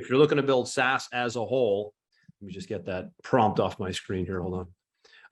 if you're looking to build SaaS as a whole, let me just get that prompt off my screen here. Hold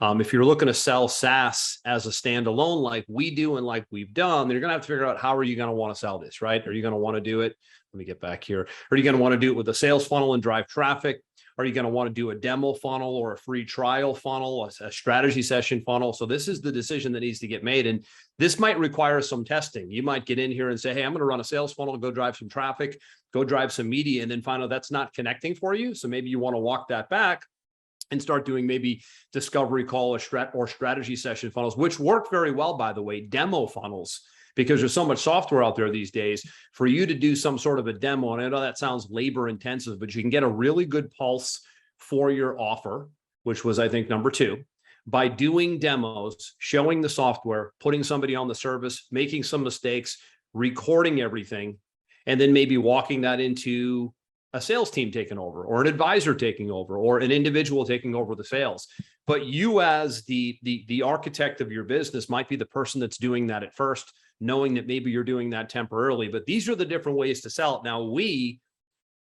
on. If you're looking to sell SaaS as a standalone, like we do and like we've done, then you're going to have to figure out how are you going to want to sell this, right? Are you going to want to do it? Let me get back here. Are you going to want to do it with a sales funnel and drive traffic? Are you going to want to do a demo funnel or a free trial funnel, a strategy session funnel? So this is the decision that needs to get made. And this might require some testing. You might get in here and say, hey, I'm going to run a sales funnel, go drive some traffic, go drive some media, and then find out that's not connecting for you. So maybe you want to walk that back and start doing maybe discovery call or strategy session funnels, which work very well, by the way, demo funnels, because there's so much software out there these days for you to do some sort of a demo. And I know that sounds labor intensive, but you can get a really good pulse for your offer, which was, I think, number 2, by doing demos, showing the software, putting somebody on the service, making some mistakes, recording everything, and then maybe walking that into a sales team taking over, or an advisor taking over, or an individual taking over the sales. But you as the architect of your business might be the person that's doing that at first, knowing that maybe you're doing that temporarily. But these are the different ways to sell it. Now, we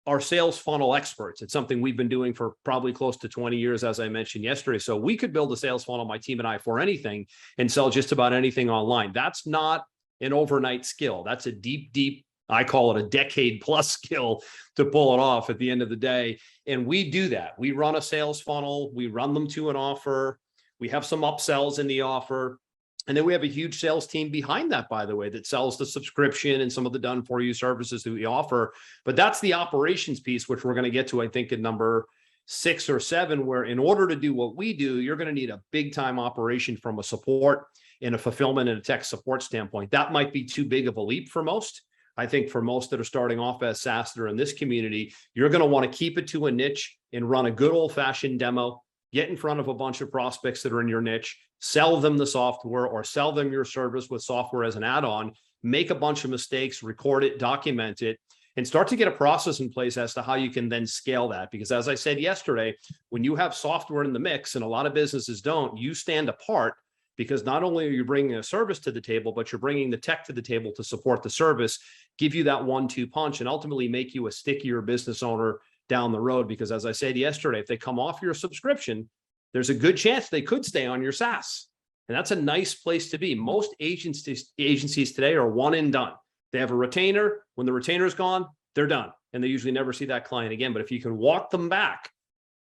are sales funnel experts. It's something we've been doing for probably close to 20 years, as I mentioned yesterday. So we could build a sales funnel, my team and I, for anything and sell just about anything online. That's not an overnight skill. That's a deep, I call it a decade plus skill to pull it off at the end of the day. And we do that. We run a sales funnel. We run them to an offer. We have some upsells in the offer. And then we have a huge sales team behind that, by the way, that sells the subscription and some of the done for you services that we offer. But that's the operations piece, which we're going to get to, I think, in number 6 or 7, where in order to do what we do, you're going to need a big time operation from a support and a fulfillment and a tech support standpoint. That might be too big of a leap for most. I think for most that are starting off as SaaS that are in this community, you're going to want to keep it to a niche and run a good old fashioned demo, get in front of a bunch of prospects that are in your niche, sell them the software or sell them your service with software as an add-on, make a bunch of mistakes, record it, document it, and start to get a process in place as to how you can then scale that. Because as I said yesterday, when you have software in the mix, and a lot of businesses don't, you stand apart, because not only are you bringing a service to the table, but you're bringing the tech to the table to support the service, give you that 1-2 punch, and ultimately make you a stickier business owner down the road. Because as I said yesterday, if they come off your subscription, there's a good chance they could stay on your SaaS. And that's a nice place to be. Most agencies today are one and done. They have a retainer. When the retainer is gone, they're done. And they usually never see that client again. But if you can walk them back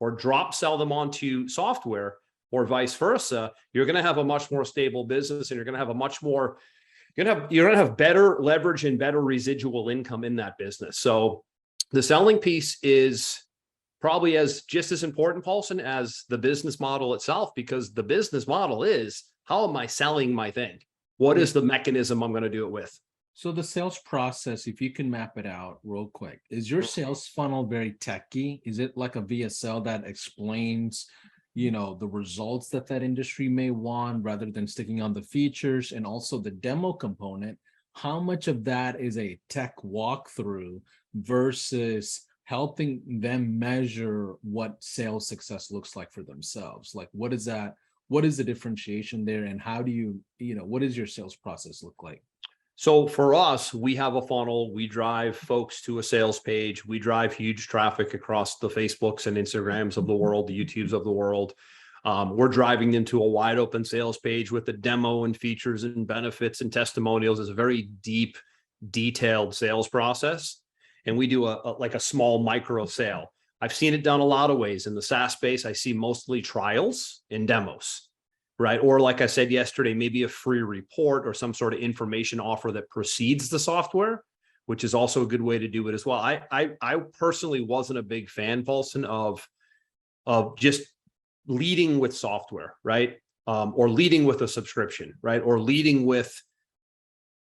or drop sell them onto software or vice versa, you're going to have a much more stable business, and you're going to have a much more, you're going to have better leverage and better residual income in that business. So the selling piece is probably just as important, Paulson, as the business model itself, because the business model is, how am I selling my thing? What is the mechanism I'm going to do it with? So the sales process, if you can map it out real quick, is your sales funnel very techy? Is it like a VSL that explains, the results that industry may want, rather than sticking on the features? And also the demo component, how much of that is a tech walkthrough versus helping them measure what sales success looks like for themselves? Like, what is that? What is the differentiation there? And how do you, what does your sales process look like? So for us, we have a funnel. We drive folks to a sales page. We drive huge traffic across the Facebooks and Instagrams of the world, the YouTubes of the world. We're driving them to a wide open sales page with the demo and features and benefits and testimonials. It's a very deep, detailed sales process. And we do a small micro sale. I've seen it done a lot of ways. In the SaaS space, I see mostly trials and demos, right? Or like I said yesterday, maybe a free report or some sort of information offer that precedes the software, which is also a good way to do it as well. I personally wasn't a big fan, Paulson, of just leading with software, right? Or leading with a subscription, right? Or leading with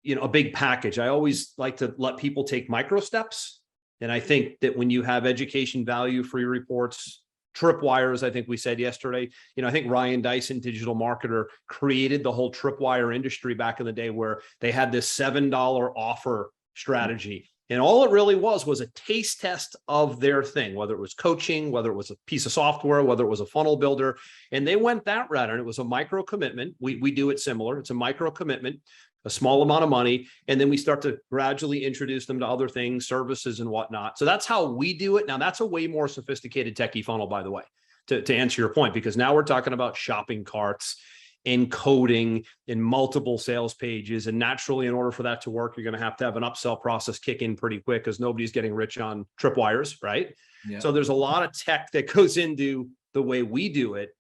a big package. I always like to let people take micro steps. And I think that when you have education value, free reports, tripwires, I think we said yesterday, I think Ryan Dyson, digital marketer, created the whole tripwire industry back in the day, where they had this $7 offer strategy. And all it really was a taste test of their thing, whether it was coaching, whether it was a piece of software, whether it was a funnel builder. And they went that route, and it was a micro commitment. We do it similar. It's a micro commitment. a small amount of money, and then we start to gradually introduce them to other things, services and whatnot. So that's how we do it. Now, that's a way more sophisticated techie funnel, by the way, to answer your point, because now we're talking about shopping carts and coding in multiple sales pages. And naturally, in order for that to work, you're going to have an upsell process kick in pretty quick because nobody's getting rich on tripwires, right? Yeah. So there's a lot of tech that goes into the way we do it.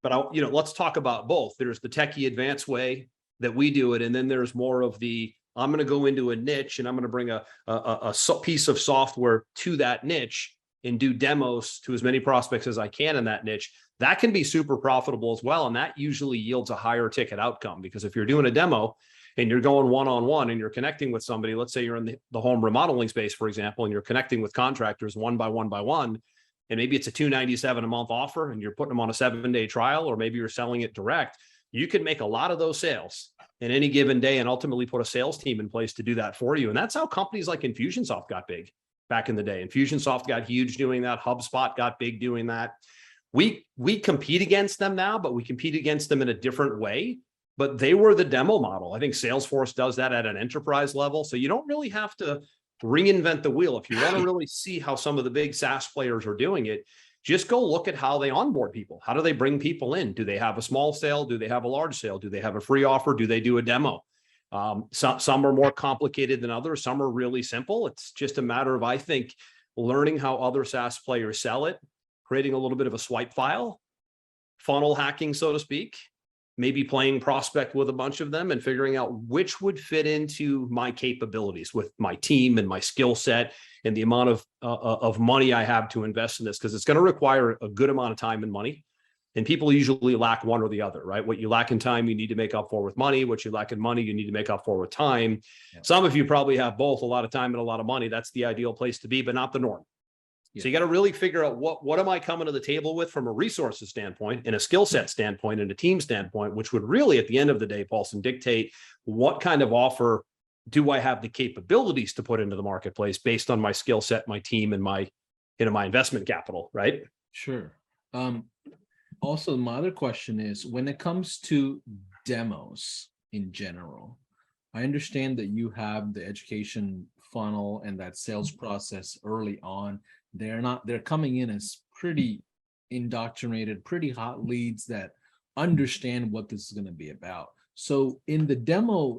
But let's talk about both. There's the techie advanced way that we do it, and then there's more of the I'm going to go into a niche and I'm going to bring a piece of software to that niche and do demos to as many prospects as I can in that niche. That can be super profitable as well. And that usually yields a higher ticket outcome, because if you're doing a demo and you're going one-on-one and you're connecting with somebody, let's say you're in the home remodeling space, for example, and you're connecting with contractors one by one, and maybe it's a $297 a month offer and you're putting them on a 7-day trial, or maybe you're selling it direct, you can make a lot of those sales in any given day and ultimately put a sales team in place to do that for you. And that's how companies like Infusionsoft got big back in the day. Infusionsoft got huge doing that. HubSpot got big doing that. We compete against them now, but we compete against them in a different way. But they were the demo model. I think Salesforce does that at an enterprise level. So you don't really have to reinvent the wheel. If you want to really see how some of the big SaaS players are doing it, just go look at how they onboard people. How do they bring people in? Do they have a small sale? Do they have a large sale? Do they have a free offer? Do they do a demo? Some are more complicated than others. Some are really simple. It's just a matter of, I think, learning how other SaaS players sell it, creating a little bit of a swipe file, funnel hacking, so to speak, maybe playing prospect with a bunch of them and figuring out which would fit into my capabilities with my team and my skill set and the amount of money I have to invest in this, because it's going to require a good amount of time and money. And people usually lack one or the other, right? What you lack in time, you need to make up for with money. What you lack in money, you need to make up for with time. Yeah. Some of you probably have both, a lot of time and a lot of money. That's the ideal place to be, but not the norm. Yeah. So you got to really figure out what am I coming to the table with from a resources standpoint and a skill set standpoint and a team standpoint, which would really, at the end of the day, Paulson, dictate what kind of offer do I have the capabilities to put into the marketplace based on my skill set, my team, and my investment capital, right? Sure. Also, my other question is, when it comes to demos in general, I understand that you have the education funnel and that sales process early on. They're coming in as pretty indoctrinated, pretty hot leads that understand what this is going to be about. So in the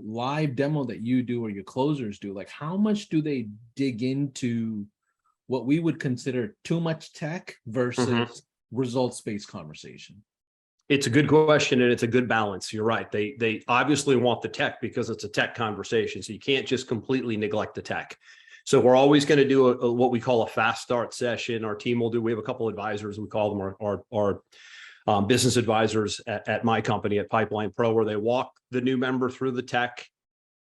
live demo that you do or your closers do, like how much do they dig into what we would consider too much tech versus results-based conversation? It's a good question, and it's a good balance. You're right. They obviously want the tech because it's a tech conversation. So you can't just completely neglect the tech. So we're always going to do what we call a fast start session. Our team will do. We have a couple of advisors. We call them our business advisors at my company at Pipeline Pro, where they walk the new member through the tech.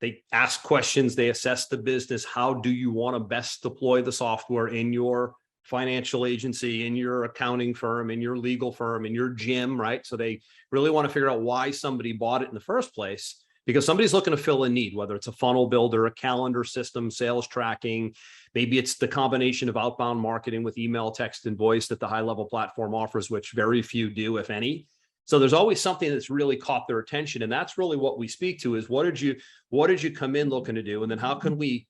They ask questions. They assess the business. How do you want to best deploy the software in your financial agency, in your accounting firm, in your legal firm, in your gym, right? So they really want to figure out why somebody bought it in the first place, because somebody's looking to fill a need, whether it's a funnel builder, a calendar system, sales tracking. Maybe it's the combination of outbound marketing with email, text, and voice that the HighLevel platform offers, which very few do, if any. So there's always something that's really caught their attention. And that's really what we speak to is what did you come in looking to do? And then how can we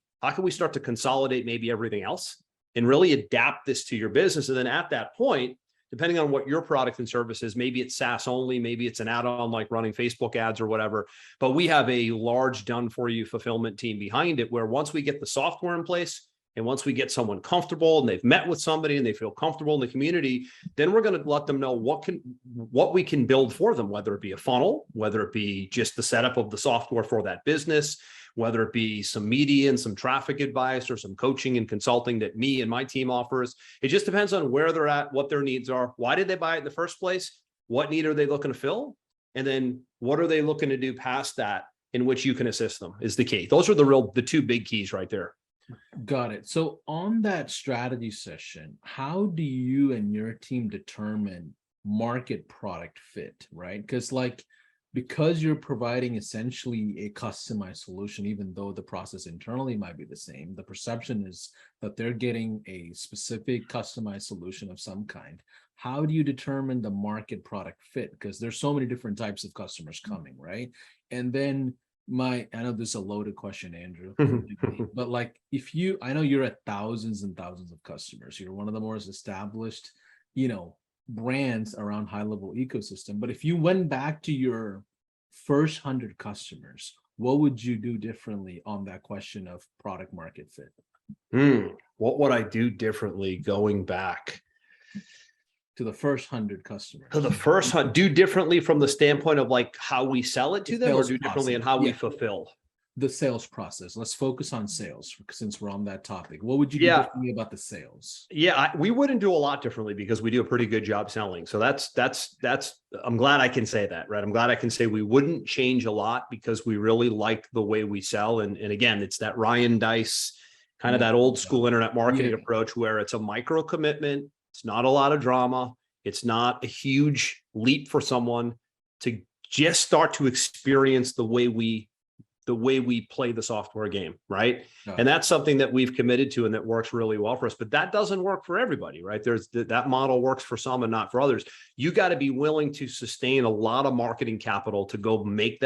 start to consolidate maybe everything else and really adapt this to your business? And then at that point, depending on what your product and service is, maybe it's SaaS only, maybe it's an add-on like running Facebook ads or whatever, but we have a large done for you fulfillment team behind it, where once we get the software in place and once we get someone comfortable and they've met with somebody and they feel comfortable in the community, then we're going to let them know what we can build for them, whether it be a funnel, whether it be just the setup of the software for that business, whether it be some media and some traffic advice or some coaching and consulting that me and my team offers. It just depends on where they're at, what their needs are. Why did they buy it in the first place? What need are they looking to fill? And then what are they looking to do past that in which you can assist them is the key. Those are the two big keys right there. Got it. So on that strategy session, how do you and your team determine market product fit, right? Because you're providing essentially a customized solution, even though the process internally might be the same, the perception is that they're getting a specific customized solution of some kind. How do you determine the market product fit? Because there's so many different types of customers coming, right? And then I know this is a loaded question, Andrew, forgive me, but like I know you're at thousands and thousands of customers. You're one of the most established, brands around high level ecosystem. But if you went back to your first 100 customers, what would you do differently on that question of product market fit? What would I do differently going back To the first 100 customers? to the first hunt? Do differently from the standpoint of like how we sell it to them, or Sales do differently in process. how we Yeah. fulfill? The sales process. Let's focus on sales since we're on that topic. What would you do Yeah. differently about the sales? Yeah, we wouldn't do a lot differently because we do a pretty good job selling. So that's, I'm glad I can say that, right? I'm glad I can say we wouldn't change a lot because we really like the way we sell. And again, it's that Ryan Dice, kind of that old school internet marketing Yeah. approach where it's a micro commitment. It's not a lot of drama. It's not a huge leap for someone to just start to experience the way we play the software game, right? No. And that's something that we've committed to and that works really well for us, but that doesn't work for everybody, right? There's that model works for some and not for others. You got to be willing to sustain a lot of marketing capital to go make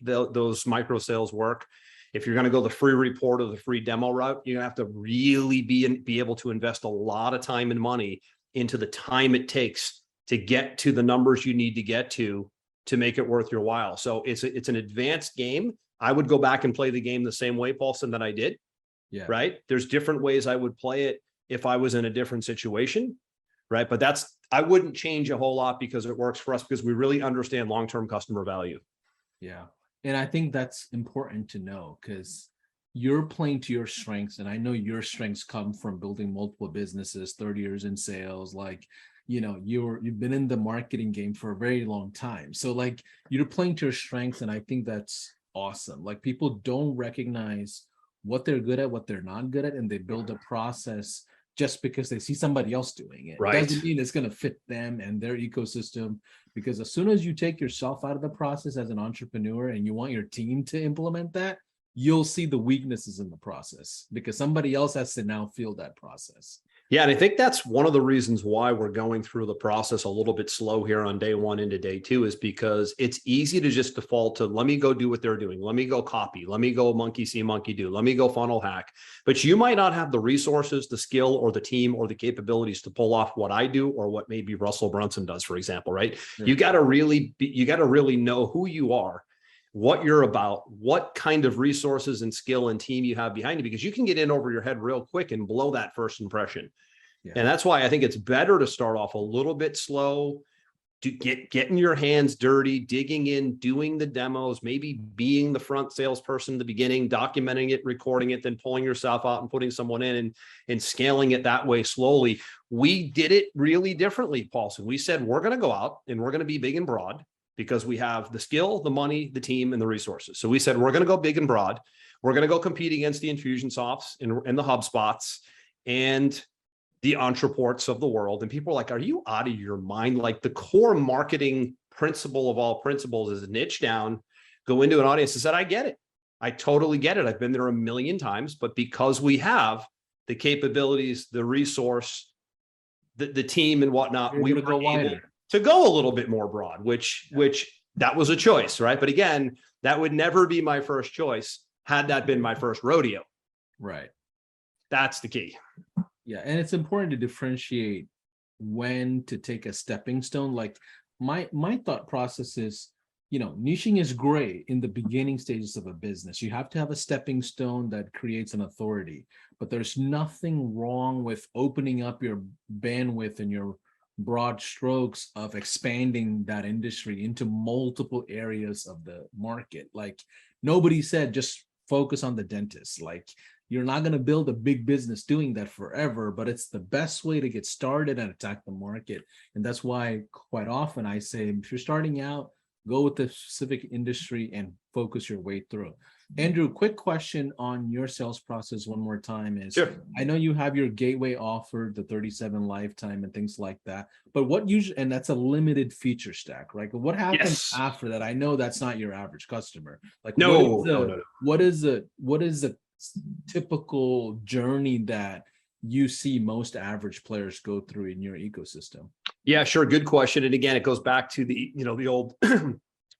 those micro sales work. If you're going to go the free report or the free demo route, you're going to have to really be able to invest a lot of time and money into the time it takes to get to the numbers you need to get to make it worth your while. So it's an advanced game. I would go back and play the game the same way, Paulson, that I did. Yeah. Right. There's different ways I would play it if I was in a different situation. Right. But I wouldn't change a whole lot because it works for us because we really understand long-term customer value. Yeah. And I think that's important to know because you're playing to your strengths. And I know your strengths come from building multiple businesses, 30 years in sales, like, you've been in the marketing game for a very long time. So like you're playing to your strengths. And I think that's awesome. Like people don't recognize what they're good at, what they're not good at, and they build a process just because they see somebody else doing it. Right. Doesn't mean it's going to fit them and their ecosystem, because as soon as you take yourself out of the process as an entrepreneur and you want your team to implement that, you'll see the weaknesses in the process because somebody else has to now feel that process. Yeah. And I think that's one of the reasons why we're going through the process a little bit slow here on day one into day two, is because it's easy to just default to, let me go do what they're doing. Let me go copy. Let me go monkey see, monkey do. Let me go funnel hack. But you might not have the resources, the skill, or the team, or the capabilities to pull off what I do or what maybe Russell Brunson does, for example, right? Sure. You got to really know who you are, what you're about, what kind of resources and skill and team you have behind you, because you can get in over your head real quick and blow that first impression. Yeah. And that's why I think it's better to start off a little bit slow, to getting your hands dirty, digging in, doing the demos, maybe being the front salesperson in the beginning, documenting it, recording it, then pulling yourself out and putting someone in and scaling it that way slowly. We did it really differently, Paulson. We said, we're going to go out and we're going to be big and broad, because we have the skill, the money, the team, and the resources. So we said, we're going to go big and broad. We're going to go compete against the Infusionsofts and the HubSpots and the Entreports of the world. And people are like, are you out of your mind? Like the core marketing principle of all principles is niche down, go into an audience and said, I get it. I totally get it. I've been there a million times, but because we have the capabilities, the resource, the team and whatnot, we were able to go a little bit more broad, which that was a choice, right? But again, that would never be my first choice had that been my first rodeo. Right. That's the key. Yeah. And it's important to differentiate when to take a stepping stone. Like my thought process is, niching is great in the beginning stages of a business. You have to have a stepping stone that creates an authority, but there's nothing wrong with opening up your bandwidth and your broad strokes of expanding that industry into multiple areas of the market. Like nobody said just focus on the dentist. Like you're not going to build a big business doing that forever, but it's the best way to get started and attack the market. And that's why quite often I say, if you're starting out, go with the specific industry and focus your way through. Andrew, quick question on your sales process one more time is, sure. I know you have your gateway offer, the 37 lifetime and things like that, but what usually, and that's a limited feature stack, right? What happens after that? I know that's not your average customer. Like no. What is the typical journey that you see most average players go through in your ecosystem? Yeah, sure. Good question. And again, it goes back to the old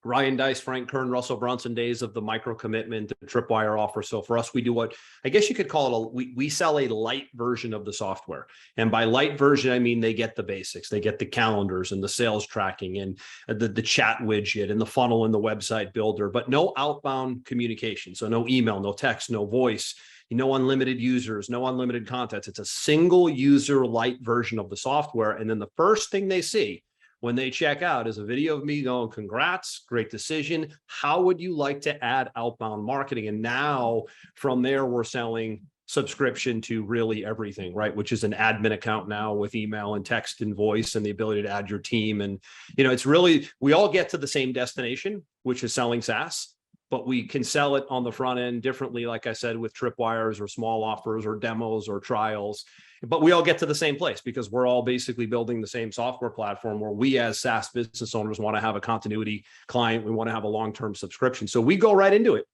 Ryan Dice, Frank Kern, Russell Brunson days of the micro commitment, the tripwire offer. So for us, we do what I guess you could call it we sell a light version of the software. And by light version, I mean they get the basics. They get the calendars and the sales tracking and the chat widget and the funnel and the website builder, but no outbound communication. So no email, no text, no voice, no unlimited users, no unlimited contacts. It's a single user light version of the software. And then the first thing they see when they check out is a video of me going, congrats, great decision. How would you like to add outbound marketing? And now from there, we're selling subscription to really everything, right? Which is an admin account now with email and text and voice and the ability to add your team. And, it's really, we all get to the same destination, which is selling SaaS, but we can sell it on the front end differently, like I said, with tripwires or small offers or demos or trials. But we all get to the same place because we're all basically building the same software platform where we as SaaS business owners want to have a continuity client. We want to have a long-term subscription. So we go right into it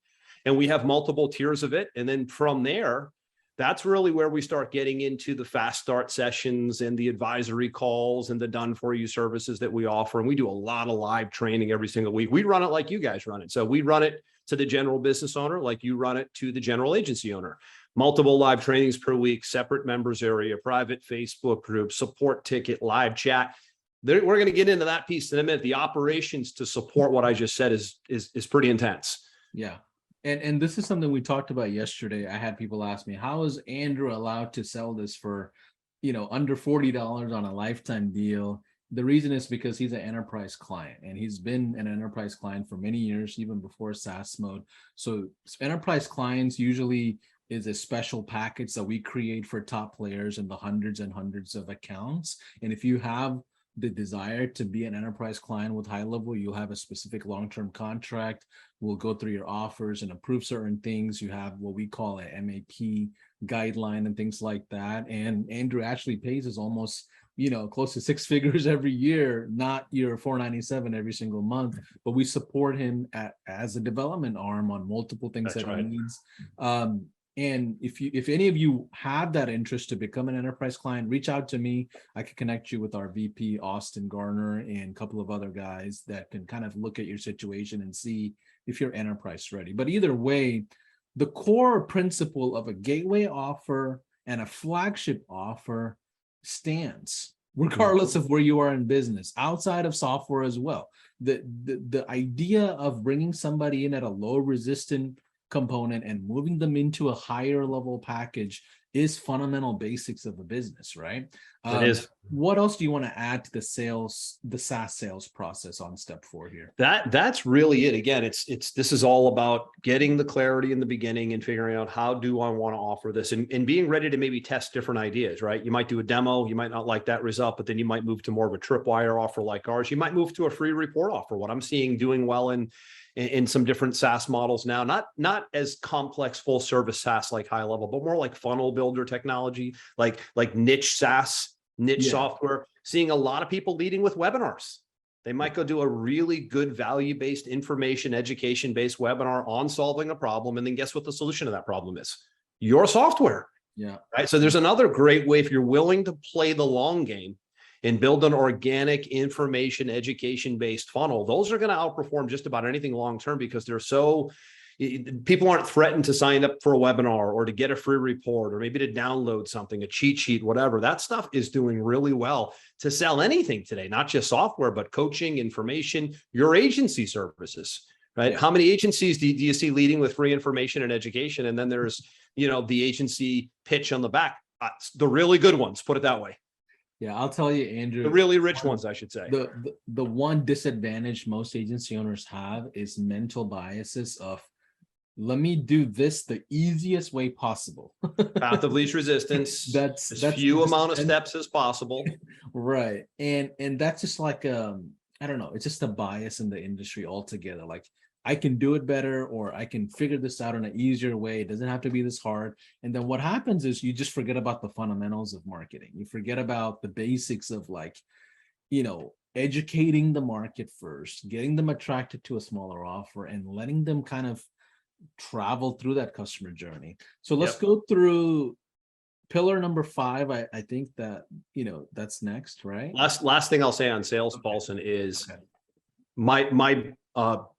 and we have multiple tiers of it. And then from there, that's really where we start getting into the fast start sessions and the advisory calls and the done for you services that we offer. And we do a lot of live training every single week. We run it like you guys run it. So we run it to the general business owner, like you run it to the general agency owner. Multiple live trainings per week, separate members area, private Facebook group, support ticket, live chat. We're going to get into that piece in a minute. The operations to support what I just said is pretty intense. Yeah. And this is something we talked about yesterday. I had people ask me, how is Andrew allowed to sell this for, under $40 on a lifetime deal? The reason is because he's an enterprise client and he's been an enterprise client for many years, even before SaaS mode. So enterprise clients usually is a special package that we create for top players in the hundreds and hundreds of accounts. And if you have the desire to be an enterprise client with HighLevel, you'll have a specific long-term contract. We'll go through your offers and approve certain things. You have what we call a MAP guideline and things like that. And Andrew actually pays us almost, close to six figures every year, not your $497 every single month, but we support him as a development arm on multiple things that he needs. And if any of you have that interest to become an enterprise client, reach out to me. I can connect you with our VP, Austin Garner, and a couple of other guys that can kind of look at your situation and see if you're enterprise ready. But either way, the core principle of a gateway offer and a flagship offer stands, regardless of where you are in business, outside of software as well. The idea of bringing somebody in at a low resistant component and moving them into a higher level package is fundamental basics of a business, right? It is. What else do you want to add to the SaaS sales process on step 4 here? That's really it. Again, this is all about getting the clarity in the beginning and figuring out how do I want to offer this and being ready to maybe test different ideas, right? You might do a demo, you might not like that result, but then you might move to more of a tripwire offer like ours. You might move to a free report offer. What I'm seeing doing well in some different SaaS models now, not as complex full service SaaS like HighLevel, but more like funnel builder technology, like niche SaaS, software. Seeing a lot of people leading with webinars. They might go do a really good value-based information, education-based webinar on solving a problem. And then guess what the solution to that problem is? Your software. Yeah. Right. So there's another great way if you're willing to play the long game and build an organic information education-based funnel. Those are going to outperform just about anything long-term because people aren't threatened to sign up for a webinar or to get a free report or maybe to download something, a cheat sheet, whatever. That stuff is doing really well to sell anything today, not just software, but coaching, information, your agency services, right? Yeah. How many agencies do you see leading with free information and education? And then there's, the agency pitch on the back, the really good ones, put it that way. Yeah, I'll tell you, Andrew. The really rich ones, I should say. The one disadvantage most agency owners have is mental biases of, let me do this the easiest way possible. Path of least resistance. That's few amount of steps as possible. Right. And that's just like, I don't know, it's just a bias in the industry altogether. Like, I can do it better, or I can figure this out in an easier way. It doesn't have to be this hard. And then what happens is you just forget about the fundamentals of marketing. You forget about the basics of educating the market first, getting them attracted to a smaller offer and letting them kind of travel through that customer journey. So let's go through pillar number 5. I think that, that's next, right? Last thing I'll say on sales, Paulson, is my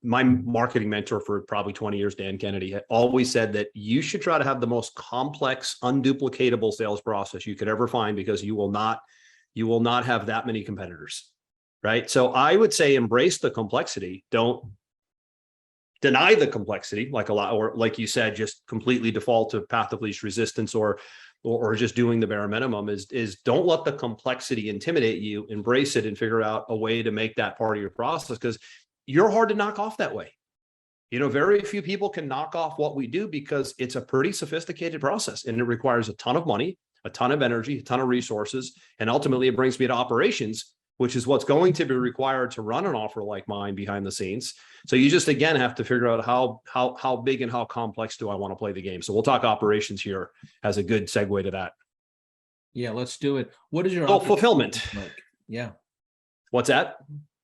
marketing mentor for probably 20 years, Dan Kennedy, had always said that you should try to have the most complex, unduplicatable sales process you could ever find, because you will not have that many competitors, right? So I would say embrace the complexity. Don't deny the complexity, like a lot, or like you said, just completely default to path of least resistance, or just doing the bare minimum. Is don't let the complexity intimidate you. Embrace it and figure out a way to make that part of your process, because you're hard to knock off that way. Very few people can knock off what we do, because it's a pretty sophisticated process and it requires a ton of money, a ton of energy, a ton of resources. And ultimately it brings me to operations, which is what's going to be required to run an offer like mine behind the scenes. So you just, again, have to figure out how big and how complex do I want to play the game. So we'll talk operations here as a good segue to that. Yeah, let's do it. What is your fulfillment like? Yeah. What's that?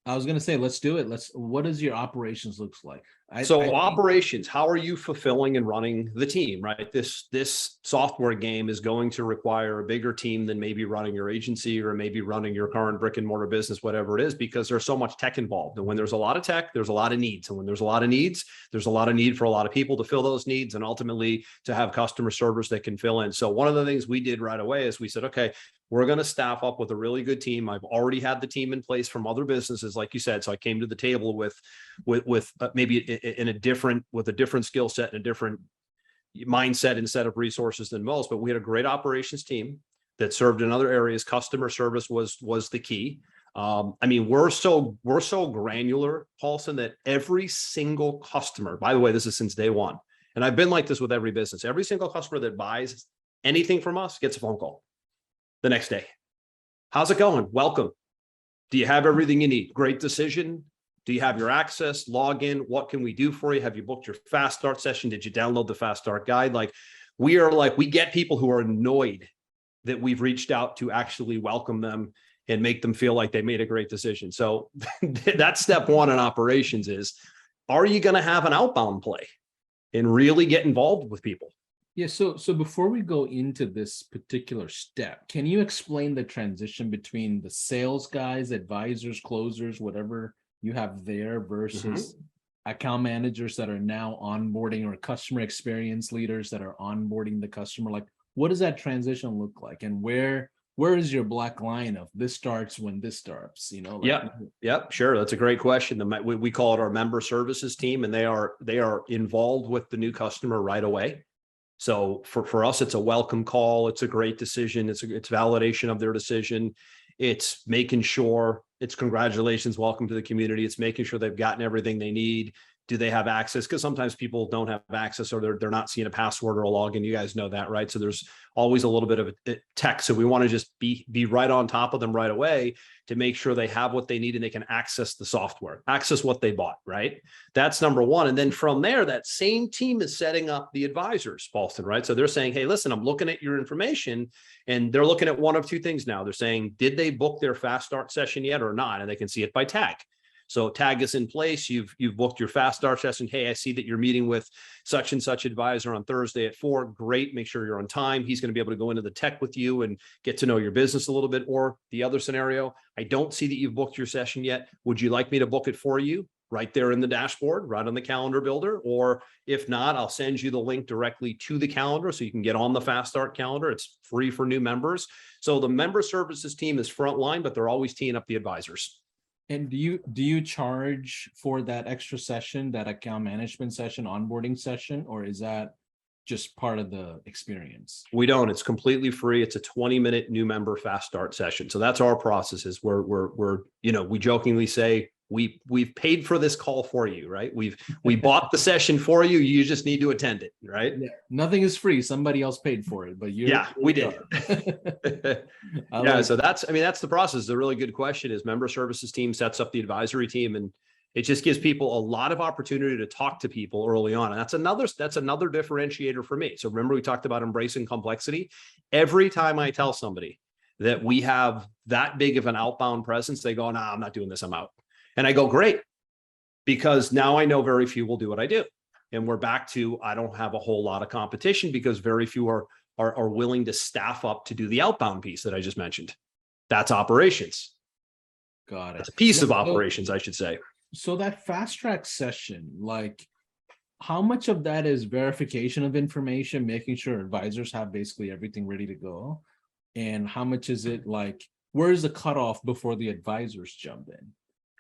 I was going to say, let's do it. What does your operations looks like? Operations, how are you fulfilling and running the team, right? This software game is going to require a bigger team than maybe running your agency or maybe running your current brick and mortar business, whatever it is, because there's so much tech involved. And when there's a lot of tech, there's a lot of needs. And when there's a lot of needs, there's a lot of need for a lot of people to fill those needs, and ultimately to have customer service that can fill in. So one of the things we did right away is we said, okay, we're going to staff up with a really good team. I've already had the team in place from other businesses, like you said. So I came to the table with maybe in a different skill set and a different mindset and set of resources than most. But we had a great operations team that served in other areas. Customer service was the key. We're so granular, Paulson, that every single customer, by the way, this is since day one, and I've been like this with every business, every single customer that buys anything from us gets a phone call the next day. How's it going? Welcome. Do you have everything you need? Great decision. Do you have your access? Log in. What can we do for you? Have you booked your fast start session? Did you download the fast start guide? We get people who are annoyed that we've reached out to actually welcome them and make them feel like they made a great decision. So that's step one in operations is, are you going to have an outbound play and really get involved with people? Yeah. So before we go into this particular step, can you explain the transition between the sales guys, advisors, closers, whatever you have there, versus account managers that are now onboarding, or customer experience leaders that are onboarding the customer? Like, what does that transition look like? And where is your black line of this starts when this starts? Yep, sure. That's a great question. We call it our member services team, and they are involved with the new customer right away. So for us, it's a welcome call. It's a great decision. It's validation of their decision. It's making sure it's congratulations, welcome to the community. It's making sure they've gotten everything they need. Do they have access? Because sometimes people don't have access, or they're not seeing a password or a login. You guys know that, right? So there's always a little bit of tech. So we want to just be right on top of them right away to make sure they have what they need and they can access the software, access what they bought, right? That's number one. And then from there, that same team is setting up the advisors, Paulson, right? So they're saying, hey, listen, I'm looking at your information, and they're looking at one of two things now. They're saying, did they book their fast start session yet or not? And they can see it by tag. So tag is in place. You've booked your fast start session. Hey, I see that you're meeting with such and such advisor on Thursday at 4. Great. Make sure you're on time. He's going to be able to go into the tech with you and get to know your business a little bit. Or the other scenario, I don't see that you've booked your session yet. Would you like me to book it for you? Right there in the dashboard, right on the calendar builder. Or if not, I'll send you the link directly to the calendar so you can get on the fast start calendar. It's free for new members. So the member services team is frontline, but they're always teeing up the advisors. And do you charge for that extra session, that account management session, onboarding session, or is that just part of the experience? We don't. It's completely free. It's a 20-minute new member fast start session. So that's our process. Is we jokingly say we've paid for this call for you, right? We bought the session for you. You just need to attend it, right? Yeah. Nothing is free. Somebody else paid for it, but we did. So that's the process. It's a really good question. Is member services team sets up the advisory team, and it just gives people a lot of opportunity to talk to people early on. And that's another differentiator for me. So remember, we talked about embracing complexity. Every time I tell somebody that we have that big of an outbound presence, they go, nah, I'm not doing this. I'm out. And I go, great, because now I know very few will do what I do. And we're back to, I don't have a whole lot of competition because very few are willing to staff up to do the outbound piece that I just mentioned. That's operations. Got it. That's a piece of operations, I should say. So that fast track session, like how much of that is verification of information, making sure advisors have basically everything ready to go? And how much is it like, where's the cutoff before the advisors jump in?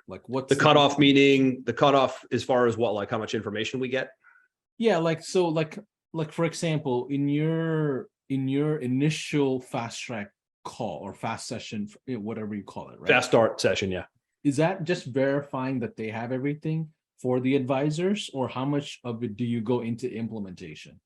Like what's The cutoff meaning the cutoff as far as what, like how much information we get? Yeah, like so like for example, in your initial fast track call or fast session, whatever you call it, right? Fast start session, yeah. Is that just verifying that they have everything for the advisors, or how much of it do you go into implementation?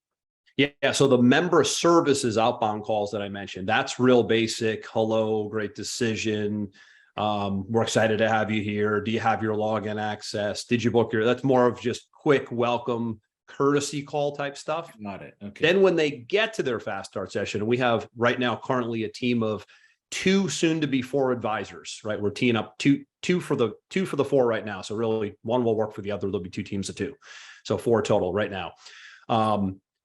Yeah. So the member services outbound calls that I mentioned, that's real basic. Hello, great decision. We're excited to have you here. Do you have your login access? Did you book your, that's more of just quick welcome, courtesy call type stuff. Got it. Okay. Then when they get to their fast start session, we have right now currently a team of 2 soon to be 4 advisors, right? We're teeing up two for the 4 right now. So really one will work for the other. There'll be 2 teams of 2. So 4 total right now.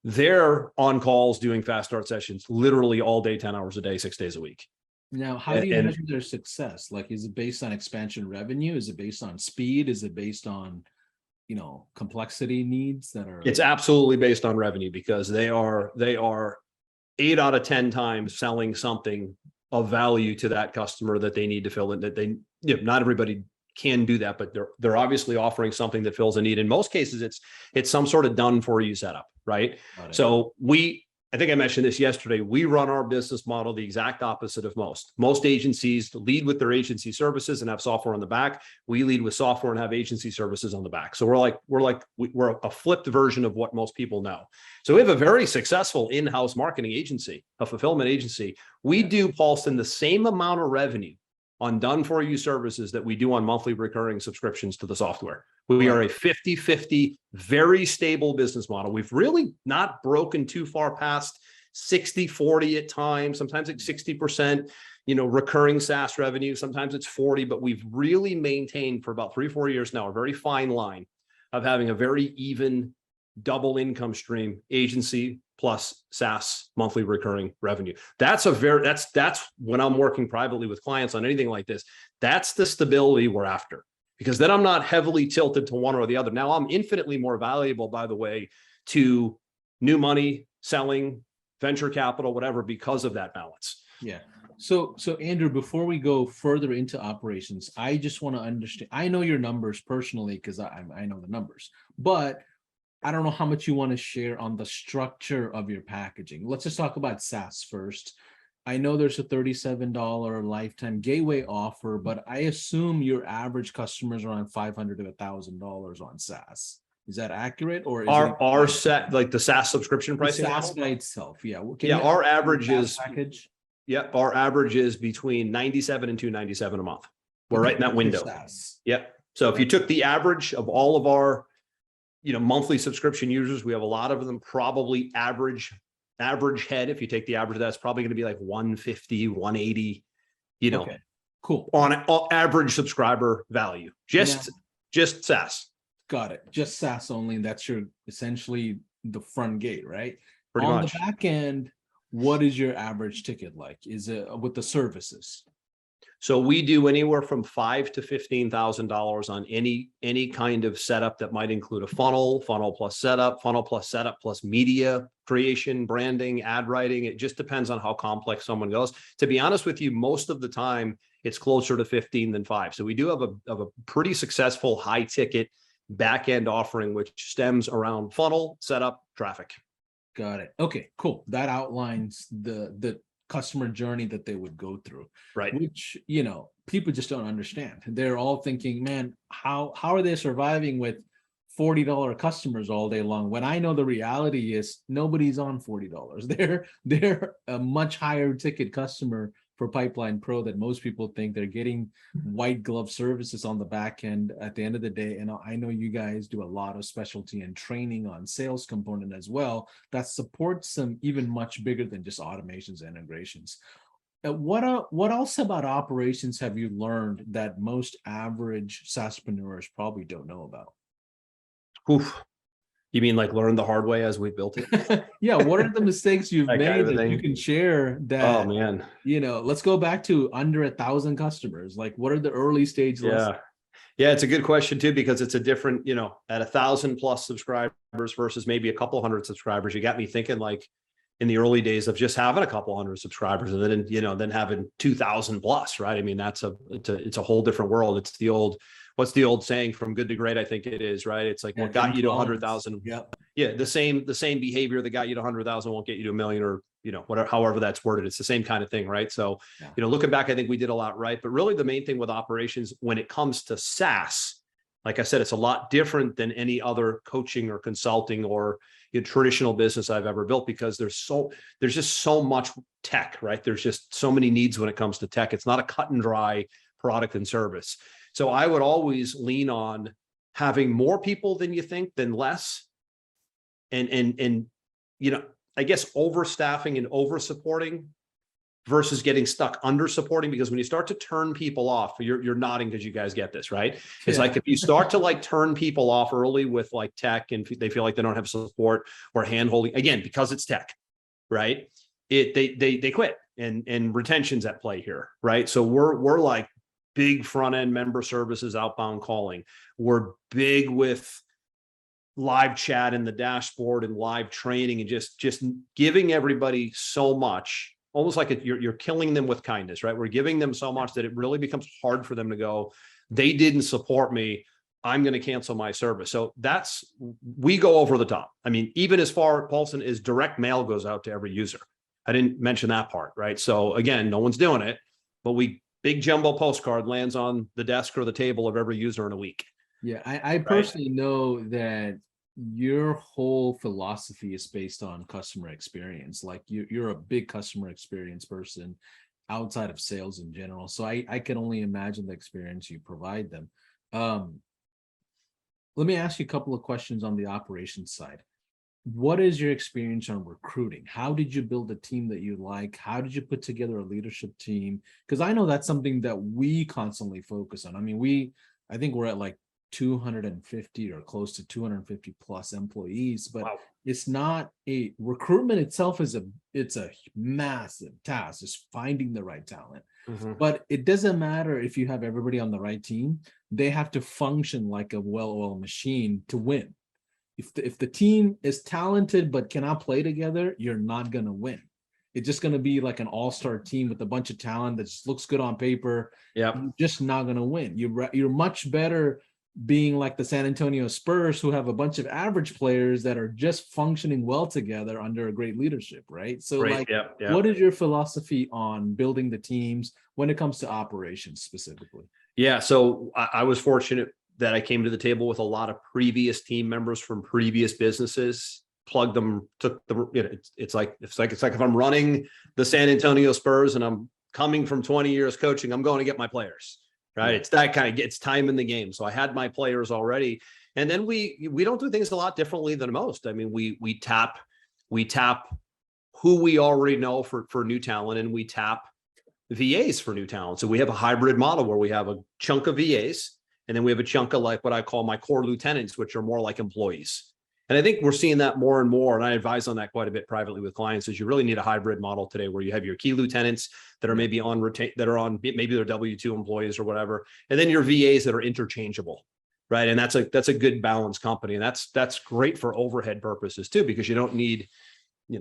They're on calls doing fast start sessions literally all day, 10 hours a day, 6 days a week. Now, how do you measure their success? Like, is it based on expansion revenue? Is it based on speed? Is it based on, complexity needs that are? It's absolutely based on revenue, because they are 8 out of 10 times selling something of value to that customer that they need to fill in, that they, not everybody can do that, but they're obviously offering something that fills a need. In most cases, it's some sort of done for you setup, right? So I think I mentioned this yesterday. We run our business model the exact opposite of most. Most agencies lead with their agency services and have software on the back. We lead with software and have agency services on the back. So we're a flipped version of what most people know. So we have a very successful in-house marketing agency, a fulfillment agency. We do, Paulson, the same amount of revenue on done for you services that we do on monthly recurring subscriptions to the software. We are a 50-50, very stable business model. We've really not broken too far past 60-40 at times. Sometimes it's 60%, recurring SaaS revenue. Sometimes it's 40, but we've really maintained for about 3-4 years now a very fine line of having a very even double income stream, agency plus SaaS monthly recurring revenue. That's when I'm working privately with clients on anything like this, that's the stability we're after, because then I'm not heavily tilted to one or the other. Now I'm infinitely more valuable, by the way, to new money, selling, venture capital, whatever, because of that balance. Yeah. So Andrew, before we go further into operations, I just want to understand, I know your numbers personally, because I know the numbers, but I don't know how much you want to share on the structure of your packaging. Let's just talk about SaaS first. I know there's a $37 lifetime gateway offer, but I assume your average customers are around $500 to $1,000 on SaaS. Is that accurate? Or is our set, like the SaaS subscription pricing SaaS model? by itself? Yeah. Our average is package. Yeah, our average is between 97 and 297 a month. We're right in that window. Yep. So if you took the average of all of our monthly subscription users, we have a lot of them, probably average head. If you take the average, that's probably going to be like 150, 180, Okay, cool. On average subscriber value, just SaaS. Got it. Just SaaS only. That's your essentially the front gate, right? Pretty on much. The back end, what is your average ticket like? Is it with the services? So we do anywhere from $5,000 to $15,000 on any kind of setup that might include a funnel plus setup plus media creation, branding, ad writing. It just depends on how complex someone goes. To be honest with you, most of the time it's closer to 15 than 5. So we do have a pretty successful high ticket back end offering, which stems around funnel, setup, traffic. Got it. Okay, cool. That outlines the customer journey that they would go through, right? Which people just don't understand. They're all thinking, man, how are they surviving with $40 customers all day long? When I know the reality is nobody's on $40. They're a much higher ticket customer for Pipeline Pro that most people think. They're getting white glove services on the back end at the end of the day. And I know you guys do a lot of specialty and training on sales component as well that supports them even much bigger than just automations and integrations. What else about operations have you learned that most average SaaSpreneurs probably don't know about? Oof. You mean like learn the hard way as we built it? Yeah. What are the mistakes you've That made kind of that thing. you can share that, Oh man, let's go back to under 1,000 customers. Like what are the early stage lessons? Yeah, it's a good question too, because it's a different, at 1,000+ subscribers versus maybe a couple hundred subscribers. You got me thinking like in the early days of just having a couple hundred subscribers and then having 2,000+, right? I mean, it's a whole different world. It's what's the old saying, from good to great, I think it is, right? It's like what got you to 100,000. Yep. Yeah. The same behavior that got you to 100,000 won't get you to 1,000,000, or, whatever, however that's worded. It's the same kind of thing, right? So, looking back, I think we did a lot right, but really the main thing with operations when it comes to SaaS, like I said, it's a lot different than any other coaching or consulting or traditional business I've ever built, because there's just so much tech, right? There's just so many needs when it comes to tech. It's not a cut and dry product and service. So I would always lean on having more people than you think than less. And I guess overstaffing and over supporting versus getting stuck under supporting, because when you start to turn people off, you're nodding because you guys get this, right? It's like if you start to like turn people off early with like tech and they feel like they don't have support or hand holding, again, because it's tech, right? They quit, and retention's at play here, right? So we're like big front end member services, outbound calling. We're big with live chat in the dashboard and live training, and just giving everybody so much, almost like you're killing them with kindness, right? We're giving them so much that it really becomes hard for them to go, they didn't support me, I'm going to cancel my service. So we go over the top. I mean, even as far, Paulson, as direct mail goes out to every user. I didn't mention that part, right? So again, no one's doing it, but big jumbo postcard lands on the desk or the table of every user in a week. Yeah, I personally know that your whole philosophy is based on customer experience. Like you're a big customer experience person outside of sales in general. So I can only imagine the experience you provide them. Let me ask you a couple of questions on the operations side. What is your experience on recruiting? How did you build a team that you like? How did you put together a leadership team? Because I know that's something that we constantly focus on. I mean, I think we're at like 250 or close to 250 plus employees, but wow. It's not a recruitment itself it's a massive task, is finding the right talent. Mm-hmm. But it doesn't matter if you have everybody on the right team, they have to function like a well-oiled machine to win. If the team is talented but cannot play together, you're not going to win. It's just going to be like an all-star team with a bunch of talent that just looks good on paper. Yeah, you're just not going to win. You're much better being like the San Antonio Spurs, who have a bunch of average players that are just functioning well together under a great leadership, right? So what is your philosophy on building the teams when it comes to operations specifically? Yeah, so I was fortunate that I came to the table with a lot of previous team members from previous businesses, plugged them, took the, it's like if I'm running the San Antonio Spurs and I'm coming from 20 years coaching, I'm going to get my players. Right. It's that kind of gets time in the game. So I had my players already. And then we don't do things a lot differently than most. I mean, we tap who we already know for new talent, and we tap VAs for new talent. So we have a hybrid model where we have a chunk of VAs, and then we have a chunk of like what I call my core lieutenants, which are more like employees. And I think we're seeing that more and more. And I advise on that quite a bit privately with clients, is you really need a hybrid model today where you have your key lieutenants that are maybe on maybe they're W-2 employees or whatever. And then your VAs that are interchangeable, right? And that's a good balanced company. And that's great for overhead purposes too, because you don't need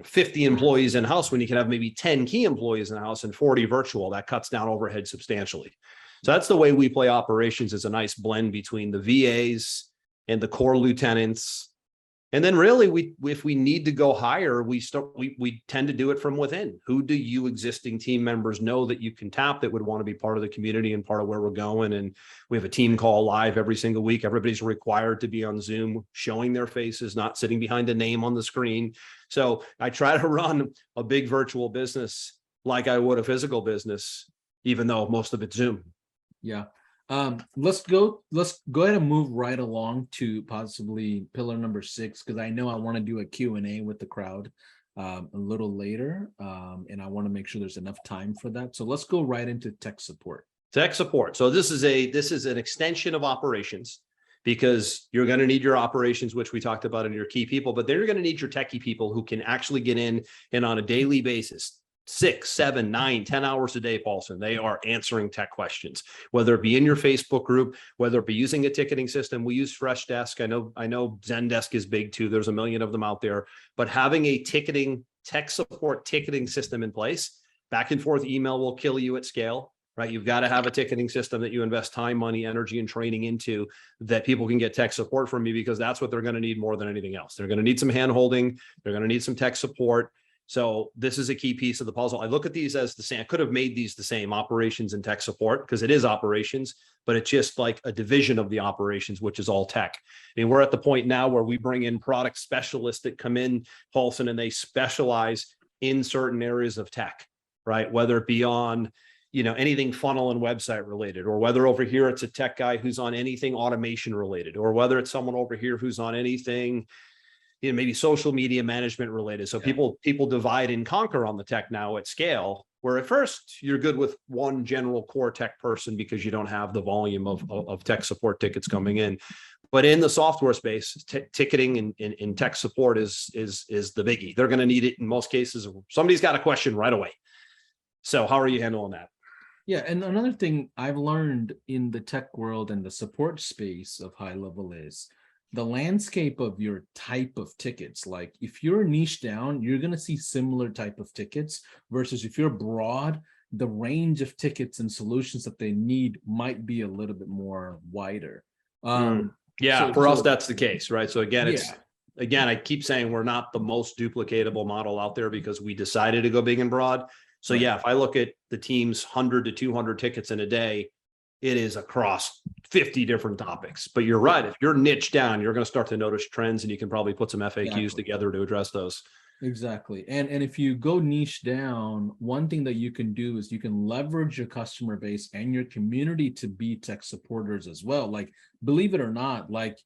50 employees in house when you can have maybe 10 key employees in the house and 40 virtual. That cuts down overhead substantially. So that's the way we play operations, is a nice blend between the VAs and the core lieutenants. And then really, if we need to go higher, we tend to do it from within. Who do you existing team members know that you can tap that would want to be part of the community and part of where we're going? And we have a team call live every single week. Everybody's required to be on Zoom, showing their faces, not sitting behind a name on the screen. So I try to run a big virtual business like I would a physical business, even though most of it's Zoom. Yeah. Let's go ahead and move right along to possibly pillar number 6, because I know I want to do a Q&A with the crowd a little later, and I want to make sure there's enough time for that. So let's go right into tech support. Tech support. So this is an extension of operations, because you're going to need your operations, which we talked about, and your key people, but then you're going to need your techie people who can actually get in and on a daily basis 6, 7, 9, 10 hours a day, Paulson. They are answering tech questions, whether it be in your Facebook group, whether it be using a ticketing system. We use Freshdesk. I know Zendesk is big too. There's a million of them out there, but having a tech support ticketing system in place, back and forth email will kill you at scale, right? You've got to have a ticketing system that you invest time, money, energy, and training into, that people can get tech support from you, because that's what they're going to need more than anything else. They're going to need some hand holding. They're going to need some tech support. So this is a key piece of the puzzle. I look at these as the same. I could have made these the same, operations and tech support, because it is operations, but it's just like a division of the operations, which is all tech. I mean, we're at the point now where we bring in product specialists that come in, Paulson, and they specialize in certain areas of tech, right? Whether it be on, anything funnel and website related, or whether over here it's a tech guy who's on anything automation related, or whether it's someone over here who's on anything, maybe social media management related. So people divide and conquer on the tech now at scale, where at first you're good with one general core tech person because you don't have the volume of tech support tickets coming in. But in the software space, ticketing and tech support is the biggie. They're going to need it in most cases. Somebody's got a question right away. So how are you handling that? Yeah, and another thing I've learned in the tech world and the support space of HighLevel is the landscape of your type of tickets. Like if you're niche down, you're going to see similar type of tickets, versus if you're broad, the range of tickets and solutions that they need might be a little bit more wider. For us, that's the case, right? So again, I keep saying we're not the most duplicatable model out there because we decided to go big and broad. So yeah, if I look at the team's 100 to 200 tickets in a day, it is across 50 different topics. But you're right. If you're niche down, you're going to start to notice trends, and you can probably put some FAQs together to address those. Exactly. And if you go niche down, one thing that you can do is you can leverage your customer base and your community to be tech supporters as well. Like, believe it or not, like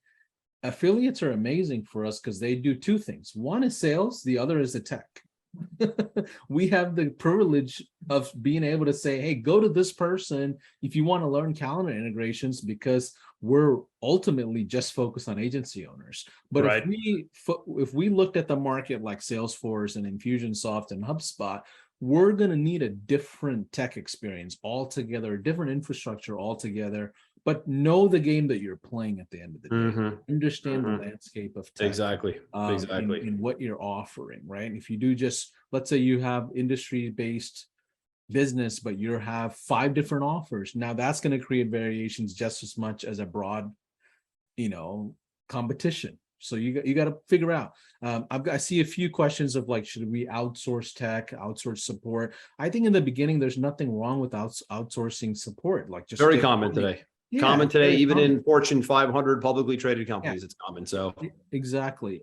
affiliates are amazing for us because they do two things. One is sales, the other is the tech. We have the privilege of being able to say, hey, go to this person if you want to learn calendar integrations, because we're ultimately just focused on agency owners. But if we looked at the market like Salesforce and Infusionsoft and HubSpot, we're going to need a different tech experience altogether, a different infrastructure altogether. But know the game that you're playing at the end of the day. Understand the landscape of tech. Exactly. In what you're offering, right? If you do just, let's say you have industry-based business, but you have 5 different offers. Now that's going to create variations just as much as a broad, competition. So you got to figure out. I see a few questions of like, should we outsource tech, outsource support? I think in the beginning, there's nothing wrong with outsourcing support. Like just very common today. Common today, even in Fortune 500 publicly traded companies, it's common. So exactly.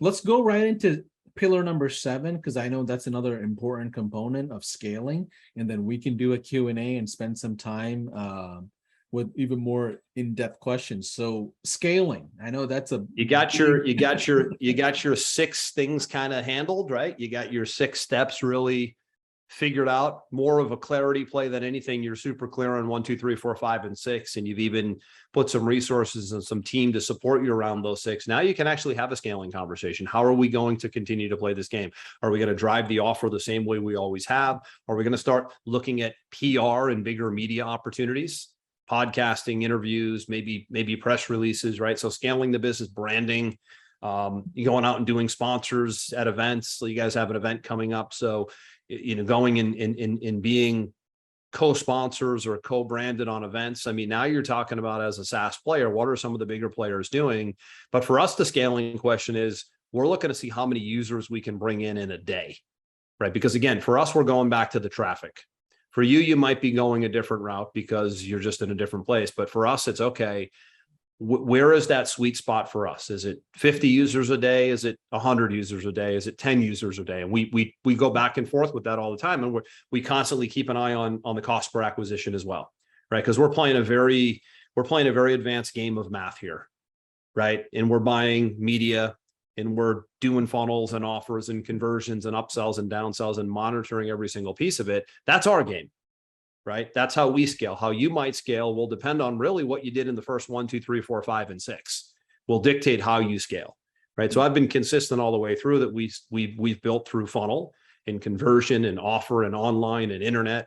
Let's go right into pillar number 7, because I know that's another important component of scaling, and then we can do a Q&A and spend some time with even more in-depth questions. So scaling, I know that's you got your 6 things kind of handled, right? You got your 6 steps really figured out, more of a clarity play than anything. You're super clear on 1, 2, 3, 4, 5, and 6, and you've even put some resources and some team to support you around those 6. Now you can actually have a scaling conversation. How are we going to continue to play this game? Are we going to drive the offer the same way we always have? Are we going to start looking at PR and bigger media opportunities, podcasting, interviews, maybe press releases, right? So scaling the business, branding, you going out and doing sponsors at events. So you guys have an event coming up. So going in being co-sponsors or co-branded on events. I mean, now you're talking about, as a SaaS player, what are some of the bigger players doing? But for us, the scaling question is, we're looking to see how many users we can bring in a day, right? Because again, for us, we're going back to the traffic. For you, you might be going a different route because you're just in a different place. But for us, it's okay. Where is that sweet spot for us? Is it 50 users a day? Is it 100 users a day? Is it 10 users a day? And we go back and forth with that all the time. And we constantly keep an eye on the cost per acquisition as well, right? Because we're playing a very advanced game of math here, right? And we're buying media, and we're doing funnels and offers and conversions and upsells and downsells and monitoring every single piece of it. That's our game. Right? That's how we scale. How you might scale will depend on really what you did in the first 1, 2, 3, 4, 5, and 6 will dictate how you scale. Right. So I've been consistent all the way through that we've built through funnel, and conversion and offer and online and internet.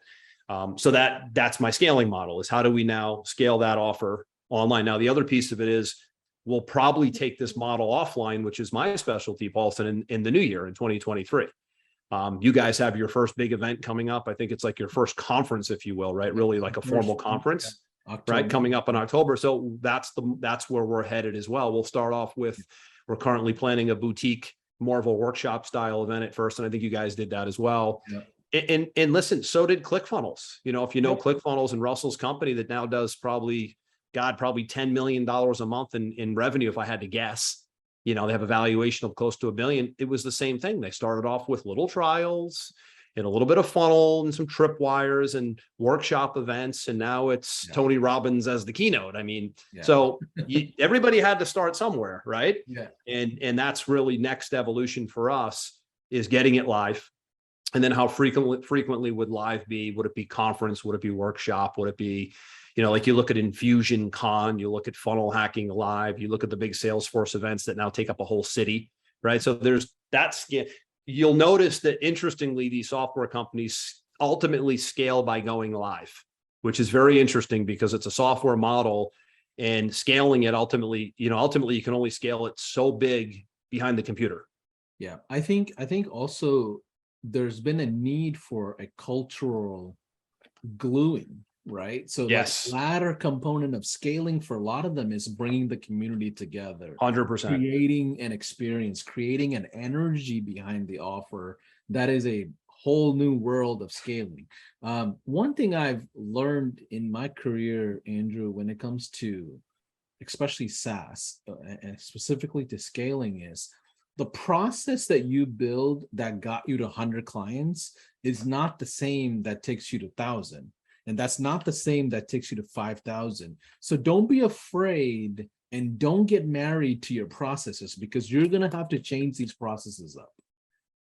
So that's my scaling model, is how do we now scale that offer online? Now, the other piece of it is we'll probably take this model offline, which is my specialty, Paulson, in the new year in 2023. You guys have your first big event coming up. I think it's like your first conference, if you will, right? Really like a formal conference, right? Coming up in October. So that's where we're headed as well. We'll start off with, we're currently planning a boutique, more of a workshop style event at first. And I think you guys did that as well. Yeah. And listen, so did ClickFunnels. You know, if you know ClickFunnels and Russell's company that now does probably $10 million a month in revenue, if I had to guess. You know, they have a valuation of close to $1 billion. It was the same thing. They started off with little trials and a little bit of funnel and some tripwires and workshop events. And now it's Tony Robbins as the keynote. I mean, so everybody had to start somewhere, right? Yeah. And that's really next evolution for us, is getting it live. And then how frequently would live be? Would it be conference? Would it be workshop? Would it be, you know, like you look at Infusion Con, you look at Funnel Hacking Live, you look at the big Salesforce events that now take up a whole city, right? So you'll notice that interestingly, these software companies ultimately scale by going live, which is very interesting because it's a software model, and scaling it ultimately you can only scale it so big behind the computer. Yeah, I think also there's been a need for a cultural gluing, right? So yes, the latter component of scaling for a lot of them is bringing the community together, 100%, creating an experience, creating an energy behind the offer. That is a whole new world of scaling. One thing I've learned in my career, Andrew, when it comes to especially SaaS and specifically to scaling, is the process that you build that got you to 100 clients is not the same that takes you to 1,000. And that's not the same that takes you to 5,000. So don't be afraid and don't get married to your processes, because you're going to have to change these processes up.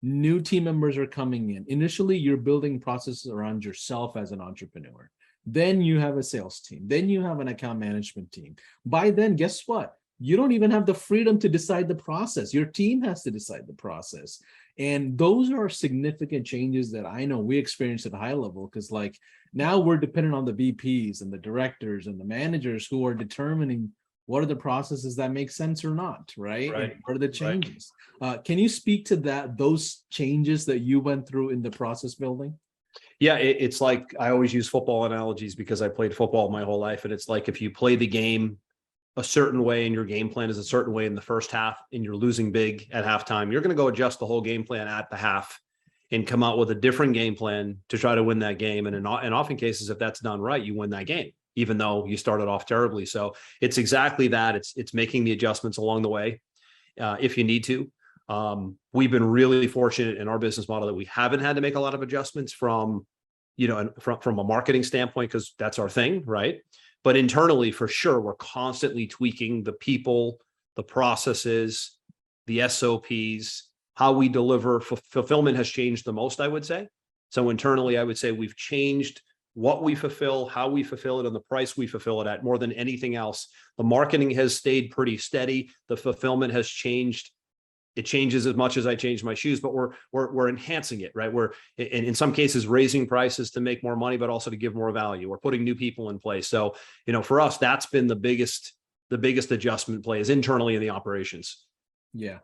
New team members are coming in. Initially, you're building processes around yourself as an entrepreneur. Then you have a sales team. Then you have an account management team. By then, guess what? You don't even have the freedom to decide the process. Your team has to decide the process. And those are significant changes that I know we experienced at HighLevel, because like now we're dependent on the VPs and the directors and the managers who are determining what are the processes that make sense or not, right? And what are the changes? Can you speak to those changes that you went through in the process building? Yeah, it's like, I always use football analogies because I played football my whole life. And it's like, if you play the game a certain way and your game plan is a certain way in the first half and you're losing big at halftime, you're going to go adjust the whole game plan at the half and come out with a different game plan to try to win that game. And in often cases, if that's done right, you win that game, even though you started off terribly. So it's exactly that. It's making the adjustments along the way if you need to. We've been really fortunate in our business model that we haven't had to make a lot of adjustments from a marketing standpoint, because that's our thing, right? But internally, for sure, we're constantly tweaking the people, the processes, the SOPs, how we deliver. Fulfillment has changed the most, I would say. So internally, I would say we've changed what we fulfill, how we fulfill it, and the price we fulfill it at more than anything else. The marketing has stayed pretty steady. The fulfillment has changed. It changes as much as I change my shoes, but we're enhancing it, right? We're in some cases raising prices to make more money, but also to give more value. We're putting new people in place. So, for us, that's been the biggest adjustment play is internally in the operations. Yeah.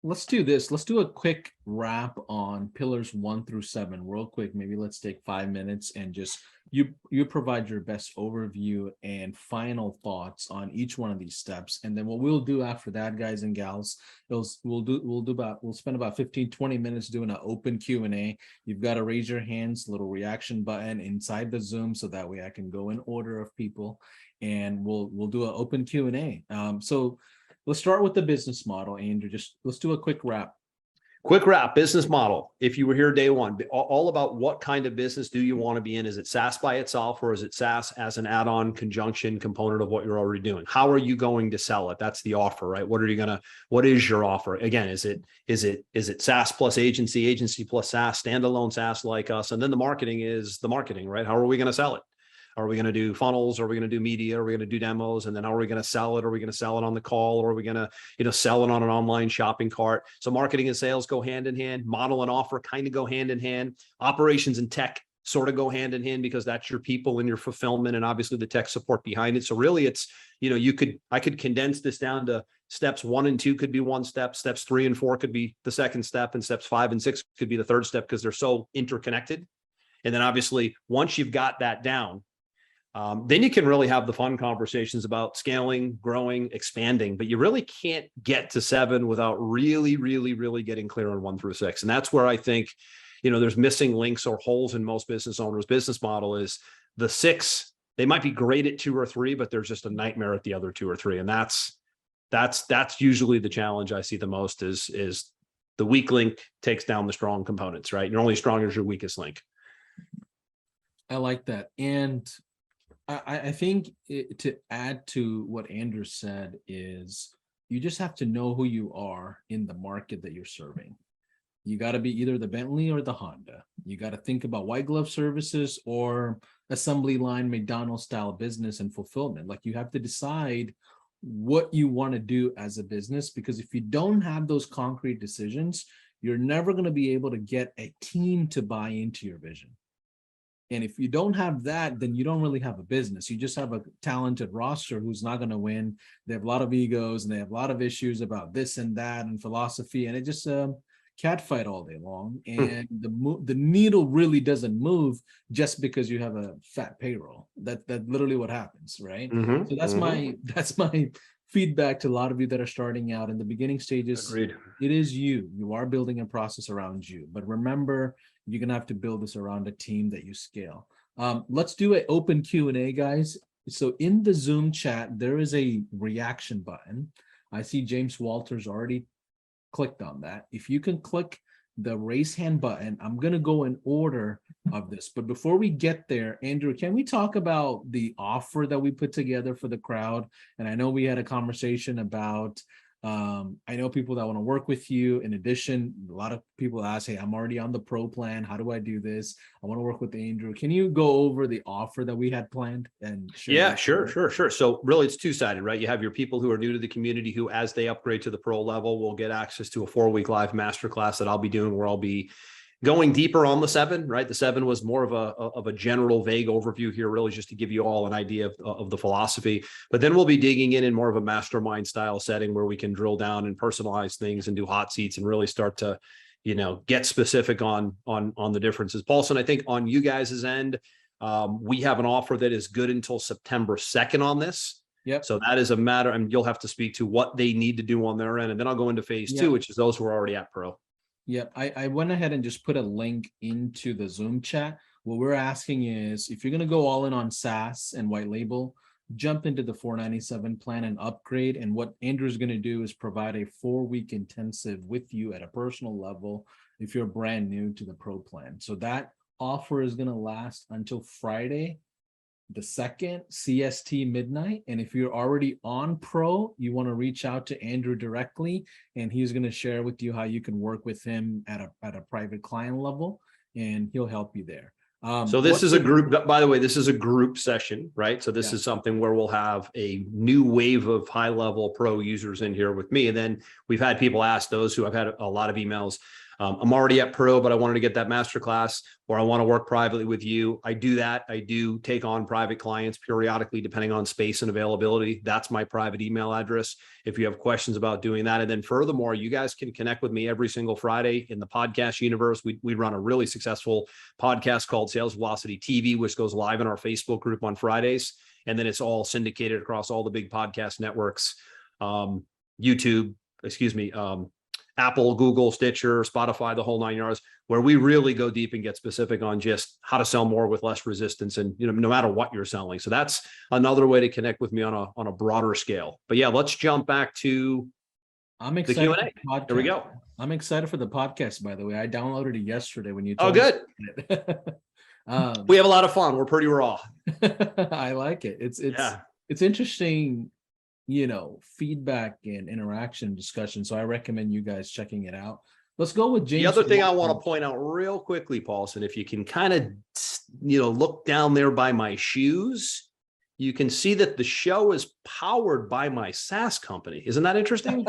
Let's do this. Let's do a quick wrap on pillars 1 through 7 real quick. Maybe let's take 5 minutes and just you provide your best overview and final thoughts on each one of these steps. And then what we'll do after that, guys and gals, we'll spend about 15-20 minutes doing an open Q&A. You've got to raise your hands, little reaction button inside the Zoom, so that way I can go in order of people, and we'll do an open Q&A. So let's start with the business model, Andrew. Let's do a quick wrap. Quick wrap, business model. If you were here day one, all about what kind of business do you want to be in? Is it SaaS by itself, or is it SaaS as an add-on conjunction component of what you're already doing? How are you going to sell it? That's the offer, right? What is your offer? Again, is it SaaS plus agency plus SaaS, standalone SaaS like us? And then the marketing is the marketing, right? How are we going to sell it? Are we going to do funnels? Are we going to do media? Are we going to do demos? And then how are we going to sell it? Are we going to sell it on the call? Or are we going to, sell it on an online shopping cart? So marketing and sales go hand in hand. Model and offer kind of go hand in hand. Operations and tech sort of go hand in hand because that's your people and your fulfillment and obviously the tech support behind it. So really it's, I could condense this down to steps 1 and 2 could be one step, steps 3 and 4 could be the second step, and steps 5 and 6 could be the third step because they're so interconnected. And then obviously once you've got that down, then you can really have the fun conversations about scaling, growing, expanding, but you really can't get to 7 without really, really, really getting clear on 1 through 6. And that's where I think, there's missing links or holes in most business owners' business model is the 6. They might be great at 2 or 3, but there's just a nightmare at the other 2 or 3. And that's usually the challenge I see the most is the weak link takes down the strong components, right? You're only as strong as your weakest link. I like that. And I think to add to what Andrew said is you just have to know who you are in the market that you're serving. You got to be either the Bentley or the Honda. You got to think about white glove services or assembly line McDonald's style business and fulfillment. Like you have to decide what you want to do as a business, because if you don't have those concrete decisions, you're never going to be able to get a team to buy into your vision. And if you don't have that, then you don't really have a business. You just have a talented roster who's not going to win. They have a lot of egos and they have a lot of issues about this and that and philosophy. And it just catfight all day long. And the needle really doesn't move just because you have a fat payroll. That's literally what happens, right? So that's my feedback to a lot of you that are starting out in the beginning stages. Agreed. It is you. You are building a process around you. But remember, you're going to have to build this around a team that you scale. Let's do an open Q&A, guys. So in the Zoom chat, there is a reaction button. I see James Walters already clicked on that. If you can click the raise hand button, I'm going to go in order of this. But before we get there, Andrew, can we talk about the offer that we put together for the crowd? And I know we had a conversation about I know people that want to work with you. In addition, a lot of people ask, hey, I'm already on the pro plan. How do I do this? I want to work with Andrew. Can you go over the offer that we had planned? And yeah, sure. So really it's two-sided, right? You have your people who are new to the community who, as they upgrade to the pro level, will get access to a 4-week live masterclass that I'll be doing where I'll be going deeper on the 7, right? The 7 was more of a general vague overview here, really just to give you all an idea of the philosophy. But then we'll be digging in more of a mastermind style setting where we can drill down and personalize things and do hot seats and really start to, get specific on the differences. Paulson, I think on you guys' end, we have an offer that is good until September 2nd on this. Yep. So that is a matter, and you'll have to speak to what they need to do on their end. And then I'll go into phase 2, which is those who are already at pro. Yep. I went ahead and just put a link into the Zoom chat. What we're asking is if you're going to go all in on SaaS and white label, jump into the $497 plan and upgrade. And what Andrew's going to do is provide a 4-week intensive with you at a personal level if you're brand new to the pro plan. So that offer is going to last until Friday, the 2nd, CST midnight. And if you're already on pro, you want to reach out to Andrew directly, and he's going to share with you how you can work with him at a private client level, and he'll help you there. So this is a group, by the way, this is a group session, right? So this is something where we'll have a new wave of high-level pro users in here with me. And then we've had people ask, those who I've had a lot of emails, I'm already at pro, but I wanted to get that masterclass, or I want to work privately with you. I do that. I do take on private clients periodically, depending on space and availability. That's my private email address if you have questions about doing that. And then furthermore, you guys can connect with me every single Friday in the podcast universe. We run a really successful podcast called Sales Velocity TV, which goes live in our Facebook group on Fridays. And then it's all syndicated across all the big podcast networks, YouTube, Apple, Google, Stitcher, Spotify, the whole 9 yards, where we really go deep and get specific on just how to sell more with less resistance and, no matter what you're selling. So that's another way to connect with me on a broader scale. But yeah, let's jump back to the Q&A. Here we go. I'm excited for the podcast, by the way. I downloaded it yesterday when you told me. We have a lot of fun. We're pretty raw. I like it. It's interesting, feedback and interaction discussion. So I recommend you guys checking it out. Let's go with James. The other thing I want to point out real quickly, Paulson, if you can kind of look down there by my shoes, you can see that the show is powered by my SaaS company. Isn't that interesting?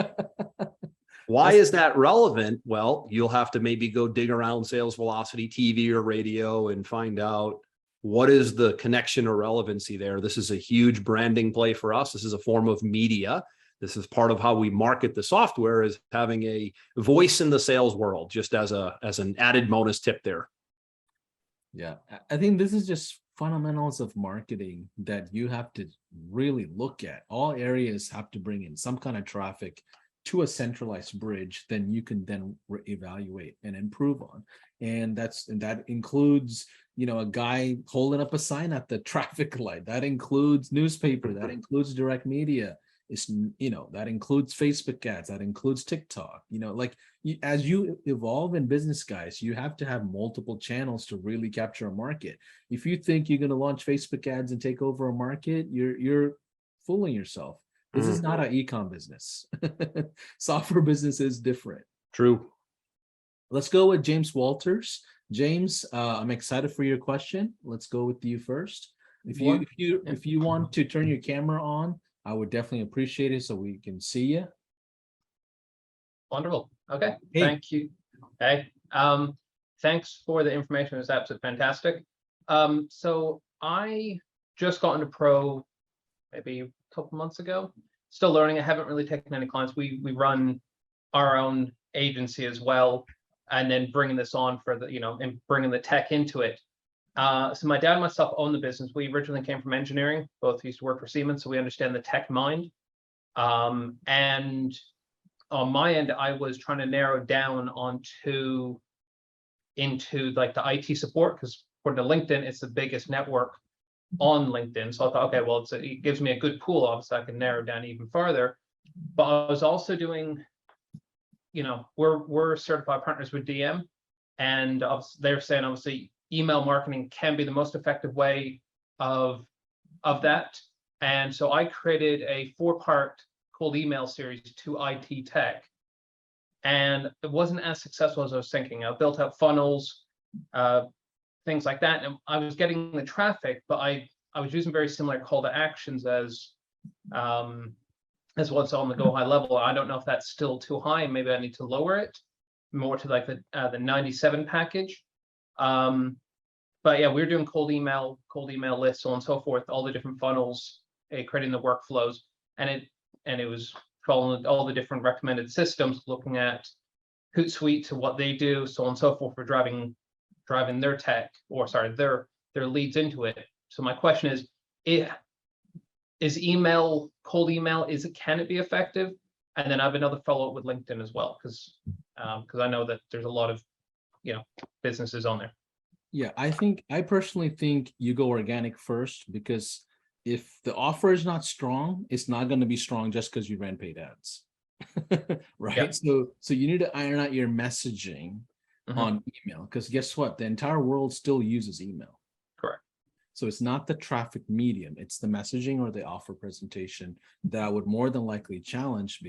Why is that relevant? Well, you'll have to maybe go dig around Sales Velocity TV or radio and find out what is the connection or relevancy there. This is a huge branding play for us. This is a form of media. This is part of how we market the software, is having a voice in the sales world, just as an added bonus tip there. Yeah, I think this is just fundamentals of marketing that you have to really look at. All areas have to bring in some kind of traffic to a centralized bridge, then you can then evaluate and improve on. And that includes, a guy holding up a sign at the traffic light. That includes newspaper, that includes direct media. That includes Facebook ads, that includes TikTok. As you evolve in business, guys, you have to have multiple channels to really capture a market. If you think you're going to launch Facebook ads and take over a market, you're fooling yourself. This is not an e-com business. Software business is different. True. Let's go with James Walters. James, I'm excited for your question. Let's go with you first. If you want to turn your camera on, I would definitely appreciate it so we can see you. Wonderful. Okay. Hey. Thank you. Hey. Thanks for the information. It was absolutely fantastic. So I just got into pro maybe a couple months ago. Still learning. I haven't really taken any clients. We run our own agency as well, and then bringing this on for the and bringing the tech into it. So my dad and myself own the business. We originally came from engineering. Both used to work for Siemens, so we understand the tech mind. And on my end, I was trying to narrow down into like the IT support, because according to LinkedIn, it's the biggest network on LinkedIn. So I thought, okay, well, it gives me a good pool. Obviously, I can narrow down even farther. But I was also doing, we're certified partners with DM, and they're saying obviously email marketing can be the most effective way of that. And so I created a 4-part cold email series to IT tech, and it wasn't as successful as I was thinking. I built out funnels, things like that, and I was getting the traffic, but I was using very similar call to actions as what's on the Go High Level. I don't know if that's still too high, and maybe I need to lower it more to like the 97 package. But yeah, we were doing cold email lists, so on and so forth, all the different funnels, creating the workflows, and it was following all the different recommended systems, looking at Hootsuite to what they do, so on and so forth, for driving their tech, or sorry, their leads into it. So my question is cold email, can it be effective? And then I have another follow-up with LinkedIn as well, because I know that there's a lot of businesses on there. Yeah, I personally think you go organic first, because if the offer is not strong, it's not going to be strong just because you ran paid ads. Right? Yep. So you need to iron out your messaging on email, because guess what? The entire world still uses email. Correct. So it's not the traffic medium, it's the messaging or the offer presentation that I would more than likely challenge,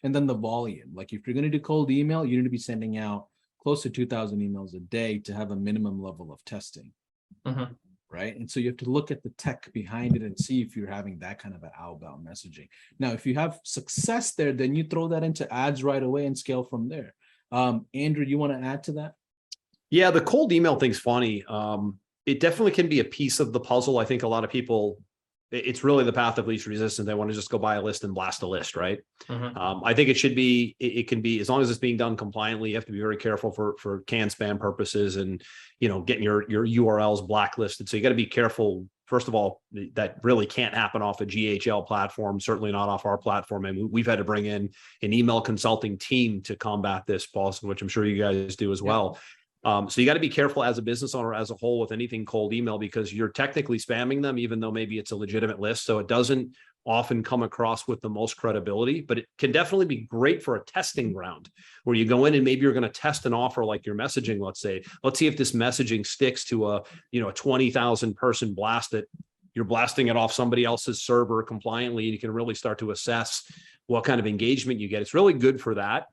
and then the volume. Like if you're going to do cold email, you need to be sending out close to 2,000 emails a day to have a minimum level of testing. Right? And so you have to look at the tech behind it and see if you're having that kind of an outbound messaging. Now, if you have success there, then you throw that into ads right away and scale from there. Andrew, you want to add to that? Yeah, the cold email thing's funny. It definitely can be a piece of the puzzle. I think a lot of people, it's really the path of least resistance. They want to just go buy a list and blast a list, right? I think it can be, as long as it's being done compliantly. You have to be very careful for can spam purposes, and getting your URLs blacklisted. So you got to be careful. First of all, that really can't happen off a GHL platform, certainly not off our platform. And we've had to bring in an email consulting team to combat this, Paul, which I'm sure you guys do as well. So you got to be careful as a business owner as a whole with anything cold email, because you're technically spamming them, even though maybe it's a legitimate list. So it doesn't often come across with the most credibility, but it can definitely be great for a testing ground where you go in and maybe you're going to test an offer like your messaging. Let's see if this messaging sticks to a 20,000 person blast that you're blasting it off somebody else's server compliantly. And you can really start to assess what kind of engagement you get. It's really good for that.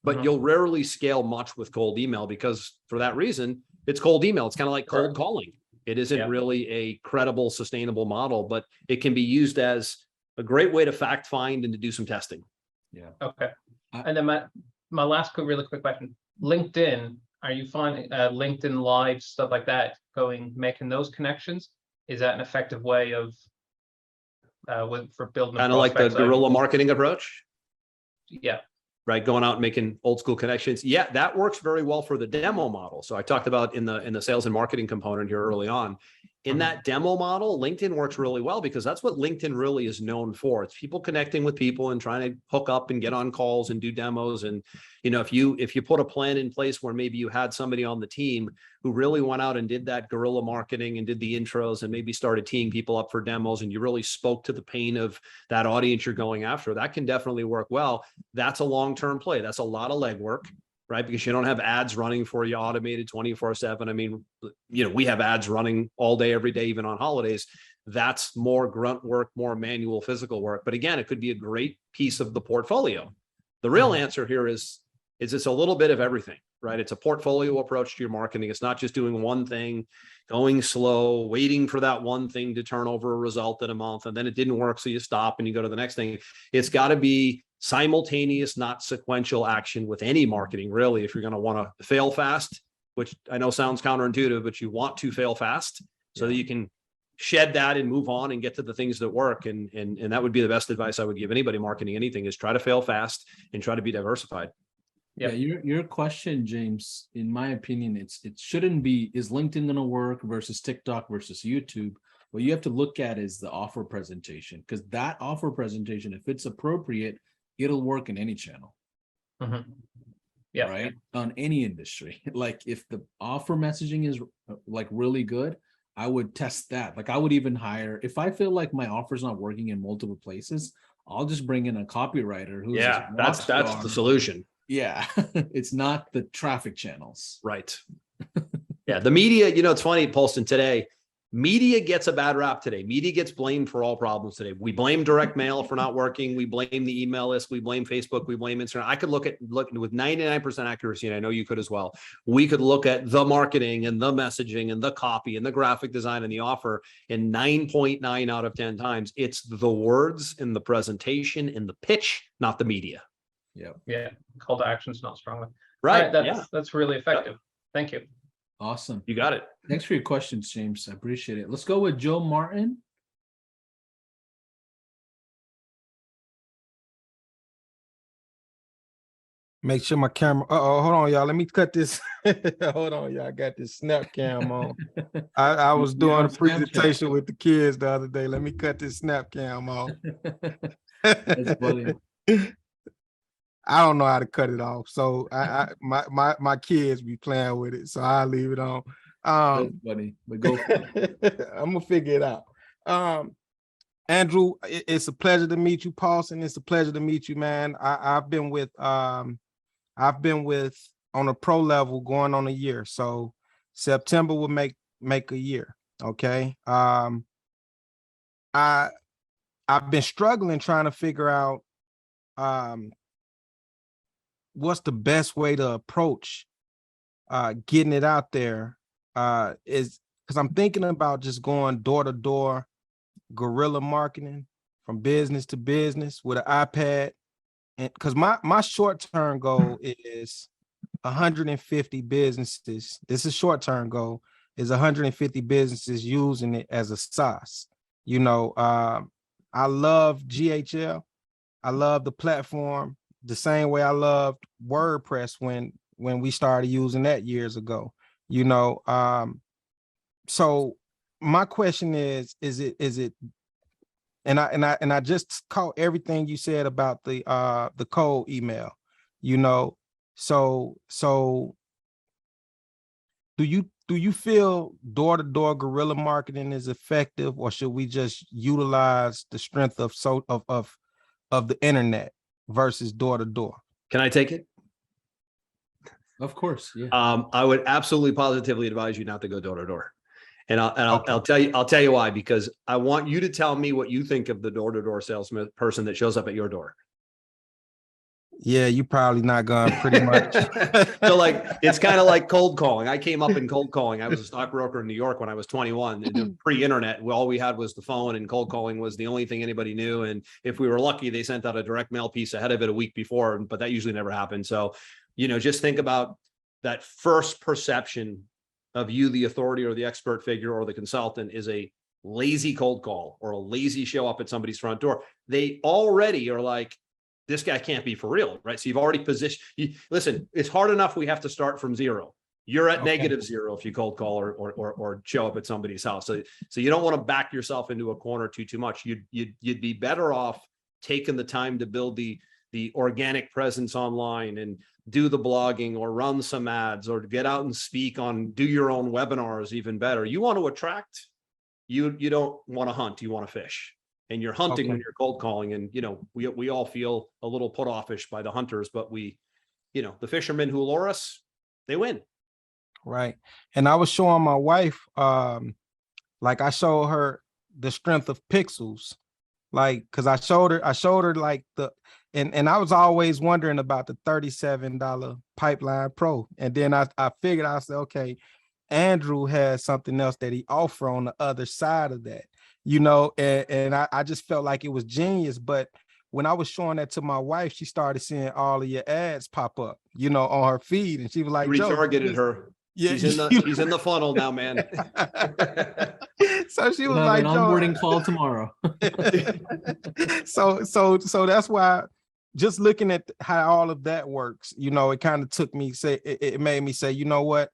But you'll rarely scale much with cold email, because for that reason, it's cold email. It's kind of like cold Correct. calling. It isn't Yeah. really a credible, sustainable model, but it can be used as a great way to fact find and to do some testing. Okay. I- And then my last really quick question, LinkedIn, are you finding LinkedIn Live, stuff like that, making those connections? Is that an effective way of for building Kind of like the prospects? guerrilla marketing approach, Yeah. right? Going out and making old school connections. Yeah, that works very well for the demo model. So I talked about in the sales and marketing component here early on. In Mhm. that demo model, LinkedIn works really well because that's what LinkedIn really is known for. It's people connecting with people and trying to hook up and get on calls and do demos. And, if you put a plan in place where maybe you had somebody on the team who really went out and did that guerrilla marketing and did the intros and maybe started teeing people up for demos, and you really spoke to the pain of that audience you're going after, that can definitely work well. That's a long-term play. That's a lot of legwork, right? Because you don't have ads running for you automated 24/7. I mean, we have ads running all day, every day, even on holidays. That's more grunt work, more manual physical work. But again, it could be a great piece of the portfolio. The real answer here is it's a little bit of everything, right? It's a portfolio approach to your marketing. It's not just doing one thing, going slow, waiting for that one thing to turn over a result in a month, and then it didn't work, so you stop and you go to the next thing. It's got to be simultaneous, not sequential action with any marketing, really, if you're going to want to fail fast, which I know sounds counterintuitive, but you want to fail fast so that you can shed that and move on and get to the things that work. And that would be the best advice I would give anybody marketing anything, is try to fail fast and try to be diversified. Yep. Yeah, your question, James, in my opinion, it shouldn't be, is LinkedIn going to work versus TikTok versus YouTube? What you have to look at is the offer presentation, because that offer presentation, if it's appropriate, it'll work in any channel. Yeah. Right. On any industry. Like if the offer messaging is like really good, I would test that. Like I would even hire, if I feel like my offer's not working in multiple places, I'll just bring in a copywriter who's Yeah, a that's rock the star. solution. Yeah. It's not the traffic channels. Right. Yeah. The media, it's funny, Polston, today, media gets a bad rap today. Media gets blamed for all problems today. We blame direct mail for not working. We blame the email list. We blame Facebook. We blame Instagram. I could look with 99% accuracy, and I know you could as well. We could look at the marketing and the messaging and the copy and the graphic design and the offer, and 9.9 out of 10 times, it's the words and the presentation and the pitch, not the media. Yeah. Call to action's not strong enough. Right. All right, Yeah. that's really effective. Thank you. Awesome. You got it. Thanks for your questions, James. I appreciate it. Let's go with Joe Martin. Make sure my camera. Hold on, y'all. Let me cut this. Hold on, y'all. I got this snap cam on. I was You're doing on a Snapchat. presentation with the kids the other day. Let me cut this snap cam off. That's funny. I don't know how to cut it off, so my kids be playing with it, so I'll leave it on. That's funny, but go for it. I'm gonna figure it out. Andrew, it's a pleasure to meet you. Paulson, it's a pleasure to meet you, man. I've been with on a pro level going on a year, so September will make a year. Okay. I've been struggling trying to figure out what's the best way to approach getting it out there, is because I'm thinking about just going door to door, guerrilla marketing from business to business with an iPad. And because my short-term goal is 150 businesses. This is short-term goal is 150 businesses using it as a SaaS. I love GHL. I love the platform the same way I loved WordPress when we started using that years ago. So my question is it and I just caught everything you said about the cold email, so do you feel door-to-door guerrilla marketing is effective, or should we just utilize the strength of the internet versus door-to-door? Can I take it? Of course, yeah. I would absolutely positively advise you not to go door to door. And Okay. I'll tell you why, because I want you to tell me what you think of the door-to-door salesperson that shows up at your door. Yeah, you probably not gonna pretty much. So like, it's kind of like cold calling. I came up in cold calling. I was a stockbroker in New York when I was 21, and pre-internet. All we had was the phone, and cold calling was the only thing anybody knew. And if we were lucky, they sent out a direct mail piece ahead of it a week before, but that usually never happened. So, just think about that first perception of you, the authority or the expert figure or the consultant, is a lazy cold call or a lazy show up at somebody's front door. They already are like, this guy can't be for real, right? So you've already positioned. Listen, it's hard enough. We have to start from zero. You're at -0 if you cold call or show up at somebody's house. So you don't want to back yourself into a corner too much. You'd be better off taking the time to build the organic presence online and do the blogging or run some ads or get out and speak on, do your own webinars. Even better. You want to attract. You don't want to hunt. You want to fish. And you're hunting when you're cold calling. And, we all feel a little put offish by the hunters, but the fishermen who lure us, they win. Right. And I was showing my wife, like I showed her the strength of pixels, like, cause I showed her like and I was always wondering about the $37 Pipeline Pro. And then I figured, I said, okay, Andrew has something else that he offer on the other side of that. And I just felt like it was genius. But when I was showing that to my wife, she started seeing all of your ads pop up, on her feed. And she was like, retargeted her. Yeah, she's in the funnel now, man. So she was we'll like, an onboarding call tomorrow. So that's why, just looking at how all of that works, it kind of took me, it made me say, you know what?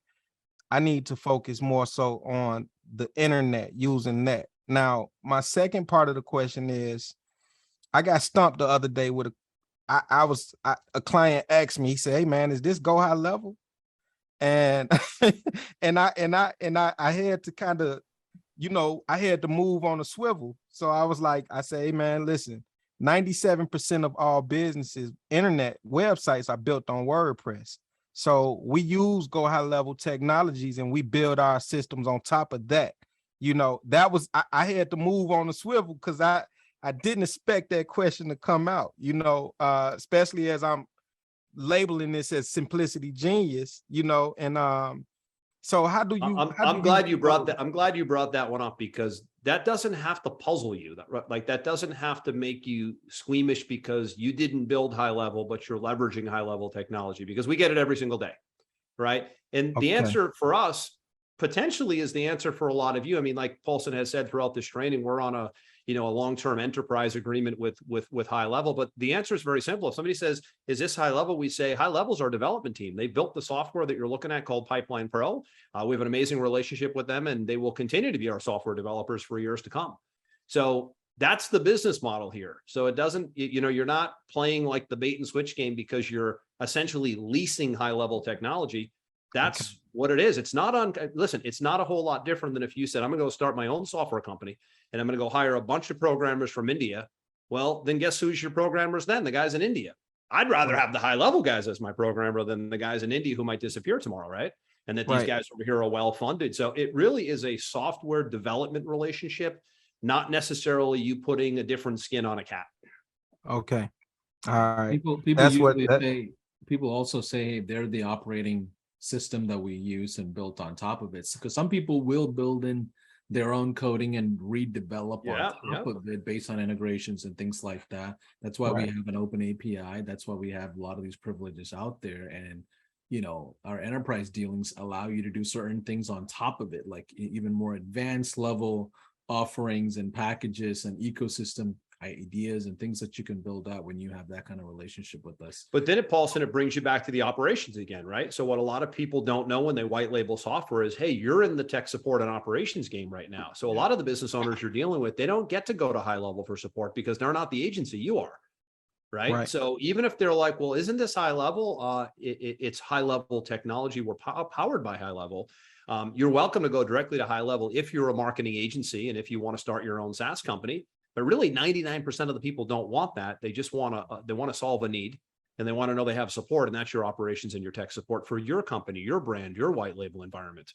I need to focus more so on the internet, using that. Now, my second part of the question is, I got stumped the other day with a client asked me, he said, hey man, is this go high level? And I had to kind of, I had to move on a swivel. So I say, hey man, listen, 97% of all businesses, internet websites are built on WordPress. So we use go high level technologies and we build our systems on top of that. That was, I had to move on a swivel because I didn't expect that question to come out, especially as I'm labeling this as simplicity genius, and so how do you, I'm glad you brought that. I'm glad you brought that one up, because that doesn't have to puzzle you. That doesn't have to make you squeamish because you didn't build high level, but you're leveraging high level technology, because we get it every single day. Right. And the answer for us potentially is the answer for a lot of you. I mean, like Paulson has said throughout this training, we're on a long-term enterprise agreement with high level. But the answer is very simple. If somebody says, is this high level? We say high level is our development team. They built the software that you're looking at called Pipeline Pro. We have an amazing relationship with them, and they will continue to be our software developers for years to come. So that's the business model here. So it doesn't, you're not playing like the bait and switch game because you're essentially leasing high level technology. That's what it is. It's not listen, it's not a whole lot different than if you said, I'm going to go start my own software company and I'm going to go hire a bunch of programmers from India. Well, then guess who's your programmers then? The guys in India. I'd rather have the high level guys as my programmer than the guys in India who might disappear tomorrow, right? And that these guys over here are well funded. So it really is a software development relationship, not necessarily you putting a different skin on a cat. Okay. All right. People people also say they're the operating system that we use and built on top of it, because some people will build in their own coding and redevelop on top of it based on integrations and things like that. That's why we have an open API. That's why we have a lot of these privileges out there. And our enterprise dealings allow you to do certain things on top of it, like even more advanced level offerings and packages and ecosystem ideas and things that you can build out when you have that kind of relationship with us. But then it brings you back to the operations again, right? So what a lot of people don't know when they white label software is, hey, you're in the tech support and operations game right now. So a lot of the business owners you're dealing with, they don't get to go to high level for support because they're not the agency, you are. Right. So even if they're like, well, isn't this high level? It's high level technology. We're powered by high level. You're welcome to go directly to high level if you're a marketing agency and if you want to start your own SaaS company. But really 99% of the people don't want that. They just want to solve a need and they want to know they have support. And that's your operations and your tech support for your company, your brand, your white label environment.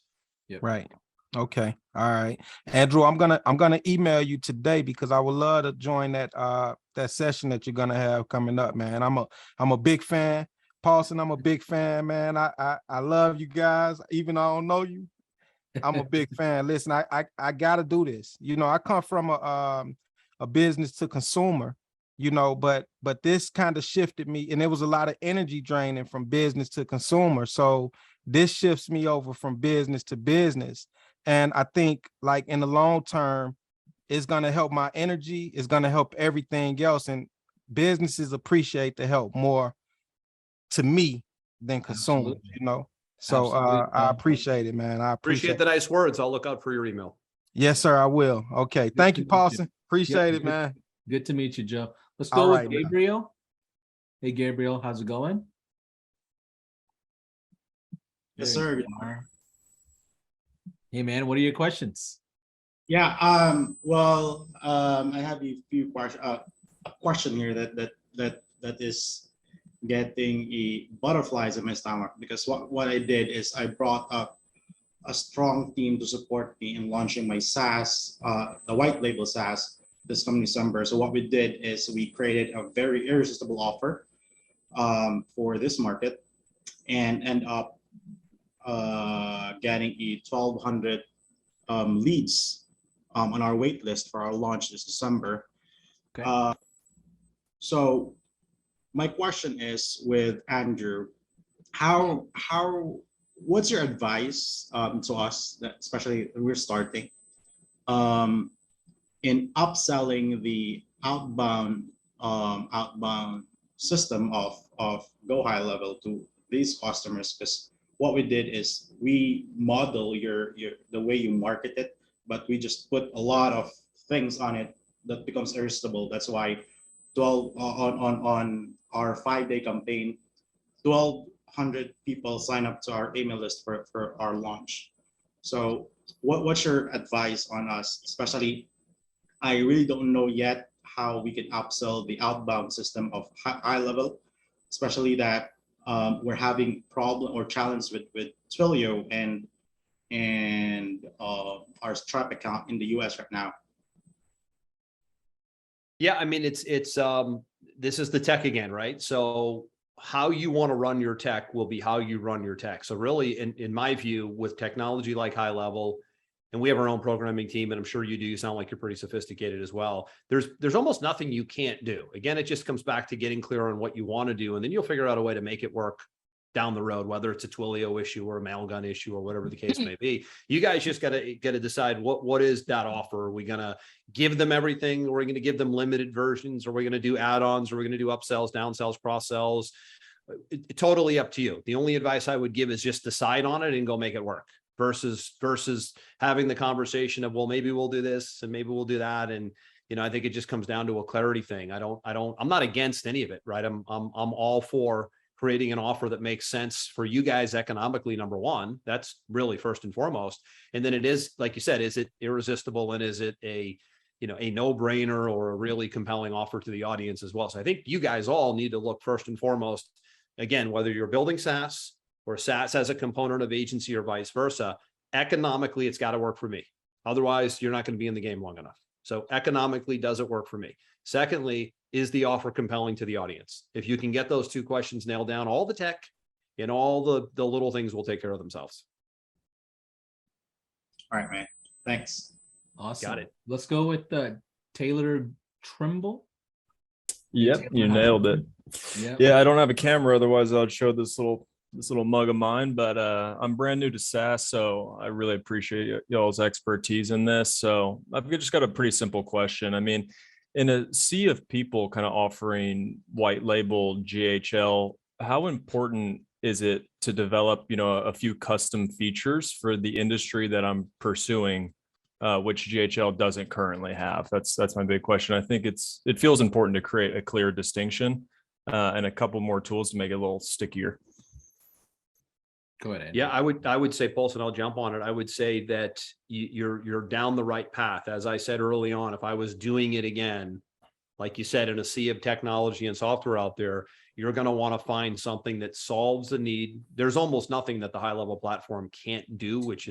Right. Okay. All right. Andrew, I'm gonna email you today because I would love to join that session that you're gonna have coming up, man. I'm a big fan. Paulson, I'm a big fan, man. I love you guys, even though I don't know you. I'm a big fan. Listen, I gotta do this. You know, I come from a business to consumer, you know, but this kind of shifted me, and it was a lot of energy draining from business to consumer. So this shifts me over from business to business. And I think like in the long term, it's gonna help my energy, it's gonna help everything else. And businesses appreciate the help more to me than consumers, Absolutely. you know. So Absolutely. I appreciate it, man. I Appreciate appreciate the it. nice words. I'll look out for your email. Yes, sir, I will. Okay. Good Thank to you, meet you. Paulson. Appreciate it, Good, man. good to meet you, Joe. Let's All go with right, man. Gabriel. Hey, Gabriel, how's it going? Yes, There sir. you are. Hey, man, what are your questions? Yeah. I have a few questions. A question here that is getting a butterflies in my stomach, because what I did is I brought up a strong team to support me in launching my SaaS, the white label SaaS, this coming December. So what we did is we created a very irresistible offer for this market, and end up getting a 1,200 leads on our wait list for our launch this December. Okay. So my question is with Andrew, how what's your advice to us, that especially when we're starting, in upselling the outbound system of Go HighLevel to these customers? Because what we did is we model your the way you market it, but we just put a lot of things on it that becomes irresistible. That's why 12 on our 5-day campaign, 1,200 people sign up to our email list for our launch. So what's your advice on us? Especially, I really don't know yet how we can upsell the outbound system of HighLevel, especially that we're having problem or challenge with Twilio and our Stripe account in the US right now. Yeah, I mean, it's this is the tech again, right? So how you want to run your tech will be how you run your tech. So really, in my view, with technology like HighLevel, and we have our own programming team, and I'm sure you do, you sound like you're pretty sophisticated as well. There's almost nothing you can't do. Again, it just comes back to getting clear on what you want to do, and then you'll figure out a way to make it work down the road, whether it's a Twilio issue or a Mailgun issue or whatever the case may be. You guys just got to decide what is that offer. Are we going to give them everything? Or are we going to give them limited versions? Are we going to do add-ons? Are we going to do upsells, downsells, cross-sells? Totally up to you. The only advice I would give is just decide on it and go make it work, versus having the conversation of, well, maybe we'll do this and maybe we'll do that. And, you know, I think it just comes down to a clarity thing. I'm not against any of it, right? I'm all for creating an offer that makes sense for you guys economically, number one. That's really first and foremost. And then it is, like you said, is it irresistible, and is it a no-brainer or a really compelling offer to the audience as well? So I think you guys all need to look first and foremost, again, whether you're building SaaS or SaaS as a component of agency or vice versa, economically, it's got to work for me. Otherwise, you're not going to be in the game long enough. So economically, does it work for me? Secondly, is the offer compelling to the audience? If you can get those two questions nailed down, all the tech and all the little things will take care of themselves. All right, man. Thanks. Awesome. Got it. Let's go with Taylor Trimble. Yep, you nailed it. Yeah. Yeah, I don't have a camera, otherwise I'd show this little mug of mine, but I'm brand new to SaaS, so I really appreciate y'all's expertise in this. So I've just got a pretty simple question. I mean, in a sea of people kind of offering white label GHL, how important is it to develop, a few custom features for the industry that I'm pursuing, which GHL doesn't currently have? That's my big question. I think it feels important to create a clear distinction and a couple more tools to make it a little stickier. Go ahead, Andrew. Yeah, I would say, Pulse, and I'll jump on it. I would say that you're down the right path. As I said early on, if I was doing it again, like you said, in a sea of technology and software out there, you're going to want to find something that solves the need. There's almost nothing that the HighLevel platform can't do, which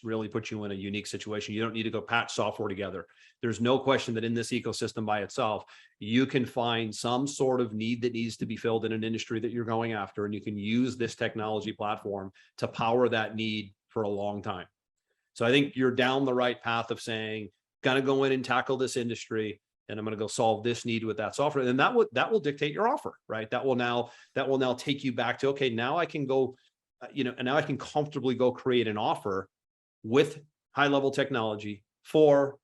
really puts you in a unique situation. You don't need to go patch software together. There's no question that in this ecosystem by itself, you can find some sort of need that needs to be filled in an industry that you're going after, and you can use this technology platform to power that need for a long time. So I think you're down the right path of saying, gonna go in and tackle this industry, and I'm going to go solve this need with that software. And that will dictate your offer, right? That will now take you back to, okay, now I can go, and now I can comfortably go create an offer with high-level technology for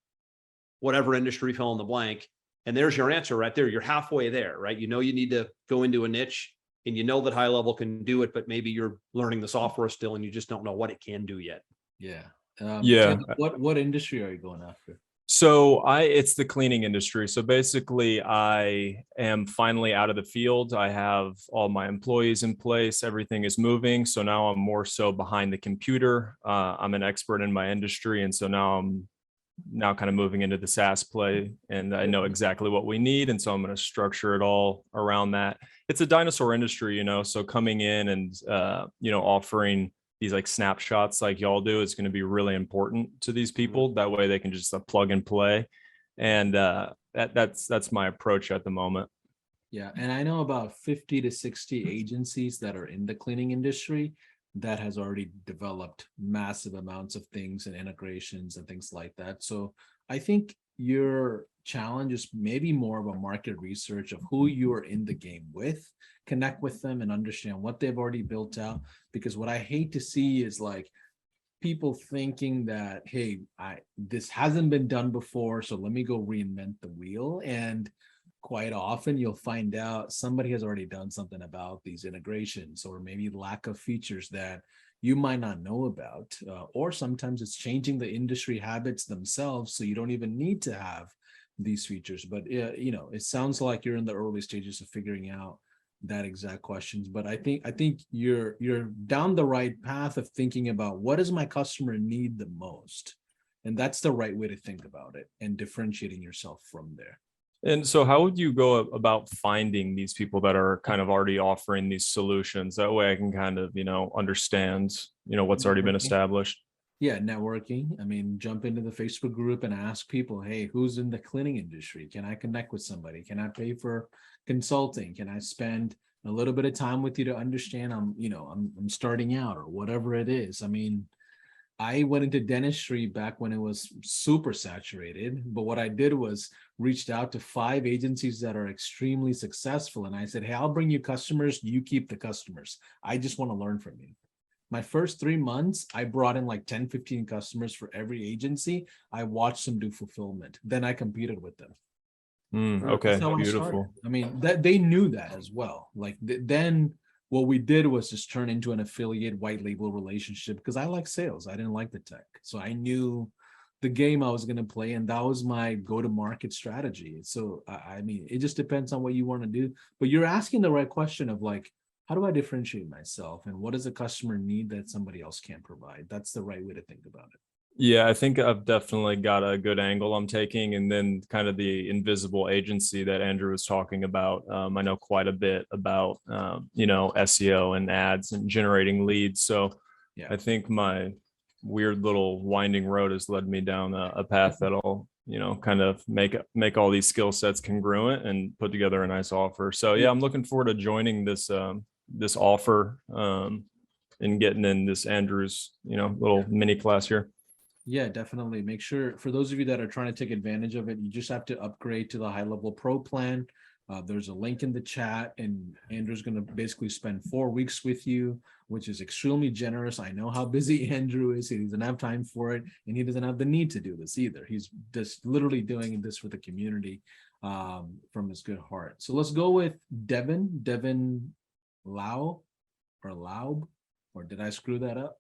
whatever industry, fill in the blank. And there's your answer right there. You're halfway there, right? You need to go into a niche, and you know that HighLevel can do it, but maybe you're learning the software still, and you just don't know what it can do yet. Yeah. Yeah. What industry are you going after? So it's the cleaning industry. So basically I am finally out of the field. I have all my employees in place. Everything is moving. So now I'm more so behind the computer. I'm an expert in my industry. And so now I'm kind of moving into the SaaS play, and I know exactly what we need. And so I'm going to structure it all around that. It's a dinosaur industry, so coming in and, offering these like snapshots like y'all do is going to be really important to these people. That way they can just plug and play. And that's my approach at the moment. Yeah. And I know about 50 to 60 agencies that are in the cleaning industry that has already developed massive amounts of things and integrations and things like that. So I think your challenge is maybe more of a market research of who you are in the game with, connect with them and understand what they've already built out. Because what I hate to see is like people thinking that, hey, this hasn't been done before, so let me go reinvent the wheel. And quite often you'll find out somebody has already done something about these integrations, or maybe lack of features that you might not know about, or sometimes it's changing the industry habits themselves, so you don't even need to have these features. But it sounds like you're in the early stages of figuring out that exact questions. But I think you're down the right path of thinking about what does my customer need the most, and that's the right way to think about it, and differentiating yourself from there. And so how would you go about finding these people that are kind of already offering these solutions? That way I can kind of, understand, what's already been established. Yeah, networking. I mean, jump into the Facebook group and ask people, hey, who's in the cleaning industry? Can I connect with somebody? Can I pay for consulting? Can I spend a little bit of time with you to understand I'm starting out, or whatever it is? I mean, I went into dentistry back when it was super saturated, but what I did was reached out to 5 agencies that are extremely successful. And I said, hey, I'll bring you customers. You keep the customers. I just want to learn from you. My first 3 months, I brought in like 10, 15 customers for every agency. I watched them do fulfillment. Then I competed with them. Okay, beautiful. I mean, that they knew that as well. Like then what we did was just turn into an affiliate white label relationship, because I like sales. I didn't like the tech. So I knew the game I was going to play, and that was my go-to-market strategy. So, I mean, it just depends on what you want to do. But you're asking the right question of like, how do I differentiate myself, and what does a customer need that somebody else can't provide? That's the right way to think about it. Yeah, I think I've definitely got a good angle I'm taking. And then kind of the invisible agency that Andrew was talking about. I know quite a bit about, SEO and ads and generating leads. So yeah, I think my weird little winding road has led me down a path that'll, kind of make all these skill sets congruent and put together a nice offer. So yeah, I'm looking forward to joining this offer and getting in this Andrew's, little mini class here. Yeah, definitely. Make sure, for those of you that are trying to take advantage of it, you just have to upgrade to the HighLevel Pro plan. There's a link in the chat, and Andrew's going to basically spend 4 weeks with you, which is extremely generous. I know how busy Andrew is. He doesn't have time for it, and he doesn't have the need to do this either. He's just literally doing this for the community from his good heart. So let's go with Devin Lau, or Laub, or did I screw that up?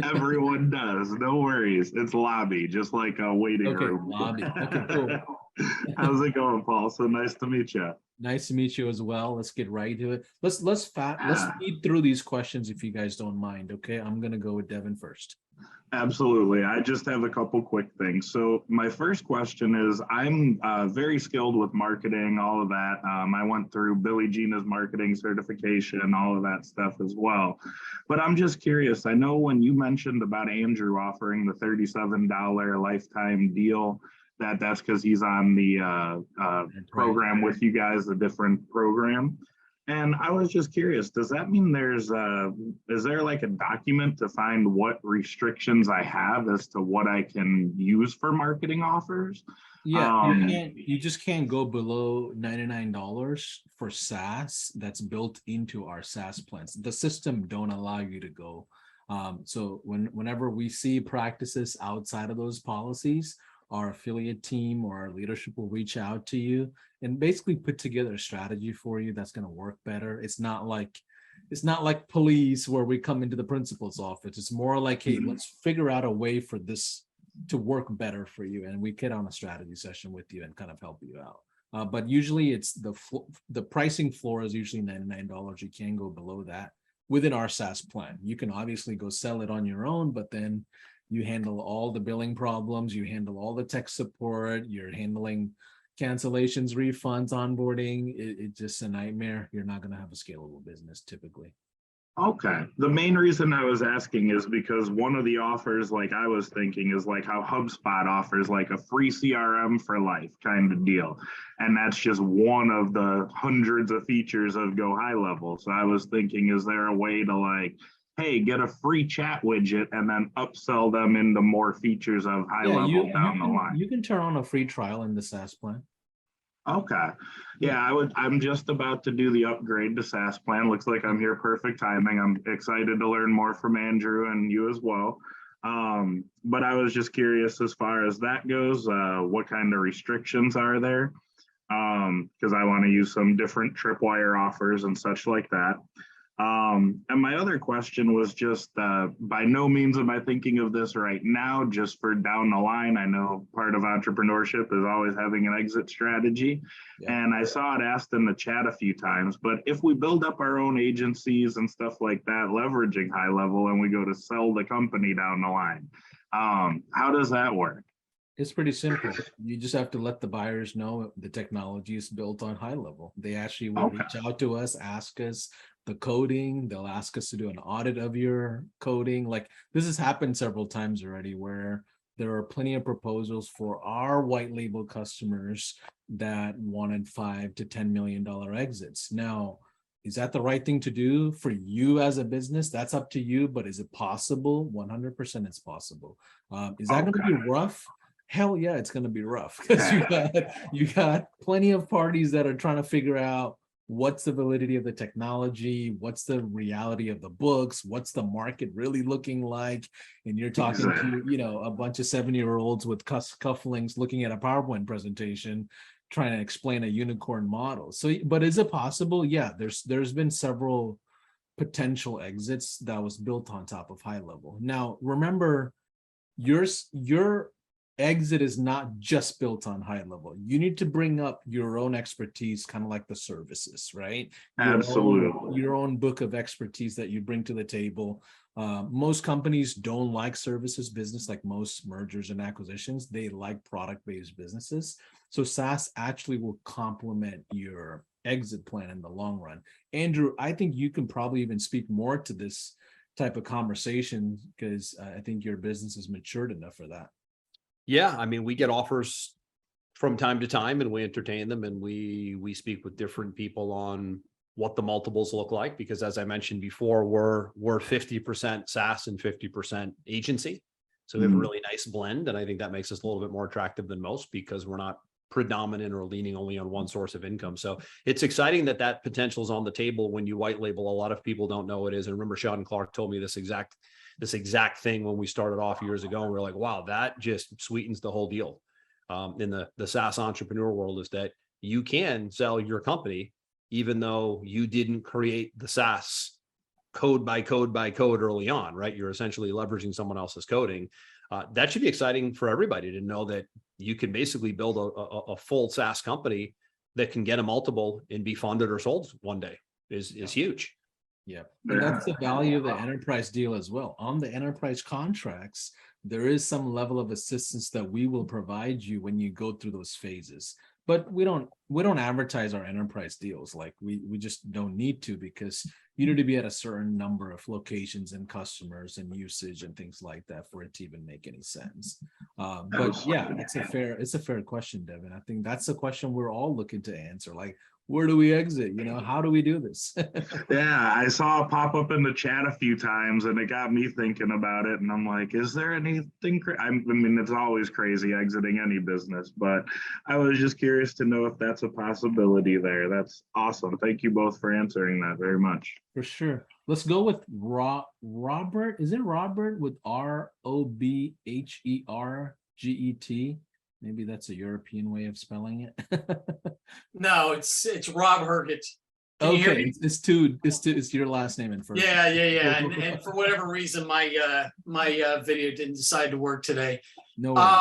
Everyone does. No worries. It's lobby, just like a waiting room. Lobby. Okay, cool. How's it going, Paul? So nice to meet you. Nice to meet you as well. Let's get right to it. Let's let's Yeah. speed through these questions if you guys don't mind. Okay, I'm gonna go with Devin first. Absolutely. I just have a couple quick things. So my first question is, I'm very skilled with marketing, all of that. I went through Billy Gina's marketing certification, all of that stuff as well. But I'm just curious. I know when you mentioned about Andrew offering the $37 lifetime deal, that's because he's on the program with you guys, a different program. And I was just curious, does that mean is there like a document to find what restrictions I have as to what I can use for marketing offers? Yeah, Um, you just can't go below $99 for SaaS that's built into our SaaS plans. The system don't allow you to go. So whenever we see practices outside of those policies, our affiliate team or our leadership will reach out to you and basically put together a strategy for you that's going to work better. It's not like police where we come into the principal's office. It's more like, hey, let's figure out a way for this to work better for you, and we get on a strategy session with you and kind of help you out. But usually it's the pricing floor is usually $99. You can't go below that within our SaaS plan. You can obviously go sell it on your own, but then you handle all the billing problems, you handle all the tech support, you're handling cancellations, refunds, onboarding. It's just a nightmare. You're not going to have a scalable business typically. Okay. The main reason I was asking is because one of the offers, like I was thinking, is like how HubSpot offers like a free CRM for life kind of deal. And that's just one of the hundreds of features of Go HighLevel. So I was thinking, is there a way to like, hey, get a free chat widget and then upsell them into more features of HighLevel down the line? You can turn on a free trial in the SaaS plan. Okay. Yeah, I'm just about to do the upgrade to SaaS plan. Looks like I'm here perfect timing. I'm excited to learn more from Andrew and you as well. But I was just curious as far as that goes, what kind of restrictions are there? Because I want to use some different tripwire offers and such like that. And my other question was just, by no means am I thinking of this right now, just for down the line. I know part of entrepreneurship is always having an exit strategy. Yeah. And I saw it asked in the chat a few times, but if we build up our own agencies and stuff like that, leveraging HighLevel, and we go to sell the company down the line, how does that work? It's pretty simple. You just have to let the buyers know the technology is built on HighLevel. They actually will reach out to us, ask us the coding. They'll ask us to do an audit of your coding. Like this has happened several times already where there are plenty of proposals for our white label customers that wanted $5 to $10 million exits. Now, is that the right thing to do for you as a business? That's up to you, but is it possible? 100% it's possible. Is that going to be rough? Hell yeah, it's going to be rough because you got plenty of parties that are trying to figure out what's the validity of the technology, what's the reality of the books, what's the market really looking like, and you're talking to a bunch of 7-year-olds with cufflinks looking at a PowerPoint presentation trying to explain a unicorn model. So, but is it possible? Yeah, there's been several potential exits that was built on top of HighLevel. Now, remember, your exit is not just built on HighLevel. You need to bring up your own expertise, kind of like the services, right? Absolutely. Your own book of expertise that you bring to the table. Most companies don't like services business, like most mergers and acquisitions. They like product-based businesses. So SaaS actually will complement your exit plan in the long run. Andrew, I think you can probably even speak more to this type of conversation because I think your business is matured enough for that. Yeah, I mean, we get offers from time to time and we entertain them and we speak with different people on what the multiples look like, because as I mentioned before, we're 50% SaaS and 50% agency. So we have a really nice blend. And I think that makes us a little bit more attractive than most because we're not predominant or leaning only on one source of income. So it's exciting that potential is on the table when you white label. A lot of people don't know it is. And remember, Sean Clark told me this exact thing when we started off years ago. And we were like, wow, that just sweetens the whole deal. In the SaaS entrepreneur world is that you can sell your company, even though you didn't create the SaaS code by code early on, right? You're essentially leveraging someone else's coding. That should be exciting for everybody to know that you can basically build a full SaaS company that can get a multiple and be funded or sold one day is huge. Yeah, and that's the value of the enterprise deal as well. On the enterprise contracts, there is some level of assistance that we will provide you when you go through those phases. But we don't advertise our enterprise deals. Like we just don't need to, because you need to be at a certain number of locations and customers and usage and things like that for it to even make any sense. But yeah, it's a fair question, Devin. I think that's the question we're all looking to answer. Like, where do we exit? You know, how do we do this? Yeah, I saw it pop up in the chat a few times and it got me thinking about it. And I'm like, is there anything? I mean, it's always crazy exiting any business, but I was just curious to know if that's a possibility there. That's awesome. Thank you both for answering that very much. For sure. Let's go with Robert. Is it Robert with ROBHERGET? Maybe that's a European way of spelling it. No, it's Rob Herget. Can you hear Okay, me? it's your last name and first. Yeah. And for whatever reason, my video didn't decide to work today. No worries.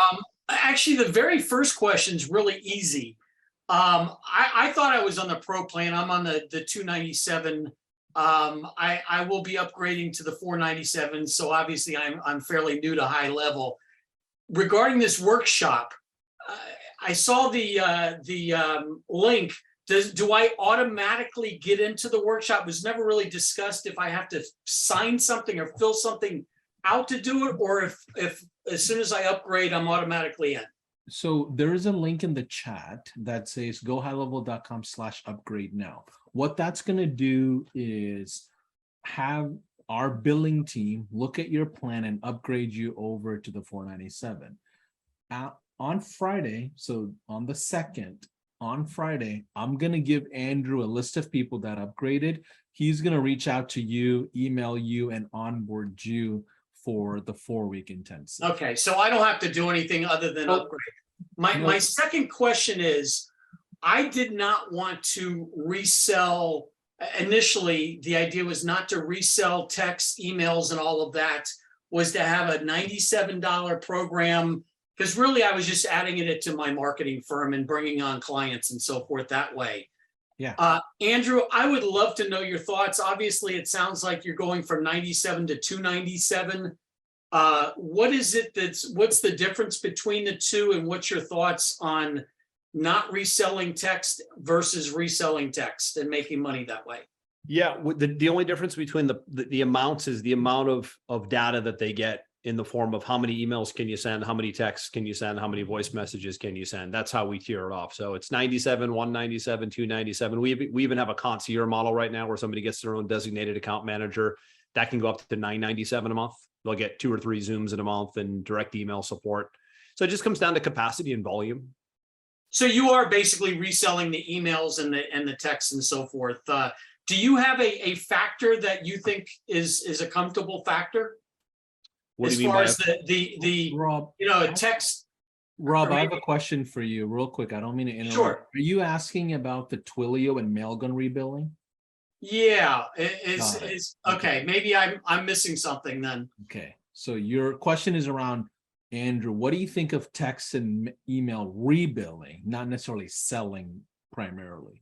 Actually, the very first question is really easy. I thought I was on the pro plan. I'm on the 297. I will be upgrading to the 497. So obviously I'm fairly new to HighLevel. Regarding this workshop, I saw the link. Do I automatically get into the workshop? It was never really discussed if I have to sign something or fill something out to do it, or if as soon as I upgrade, I'm automatically in. So there is a link in the chat that says gohighlevel.com/upgrade now. What that's going to do is have our billing team look at your plan and upgrade you over to the 497. On Friday, so on the 2nd, on Friday, I'm going to give Andrew a list of people that upgraded. He's going to reach out to you, email you, and onboard you for the 4-week intensive. Okay, so I don't have to do anything other than upgrade. My second question is, I did not want to resell. Initially, the idea was not to resell text, emails, and all of that, was to have a $97 program, because really I was just adding it to my marketing firm and bringing on clients and so forth that way. Yeah. Andrew, I would love to know your thoughts. Obviously, it sounds like you're going from 97 to 297. What's the difference between the two, and what's your thoughts on not reselling text versus reselling text and making money that way? Yeah, the only difference between the amounts is the amount of data that they get in the form of how many emails can you send, how many texts can you send, how many voice messages can you send. That's how we tier it off. So it's 97, 197, 297. We even have a concierge model right now where somebody gets their own designated account manager. That can go up to $997 a month. They'll get 2 or 3 Zooms in a month and direct email support. So it just comes down to capacity and volume. So you are basically reselling the emails and the texts and so forth. Do you have a factor that you think is a comfortable factor? What as do you mean far by as the Rob, text? Rob, I have a question for you real quick. I don't mean to interrupt. Sure. Are you asking about the Twilio and Mailgun rebilling? Yeah, Got it. okay. Maybe I'm missing something then. Okay, so your question is around, Andrew, what do you think of text and email rebilling, not necessarily selling primarily?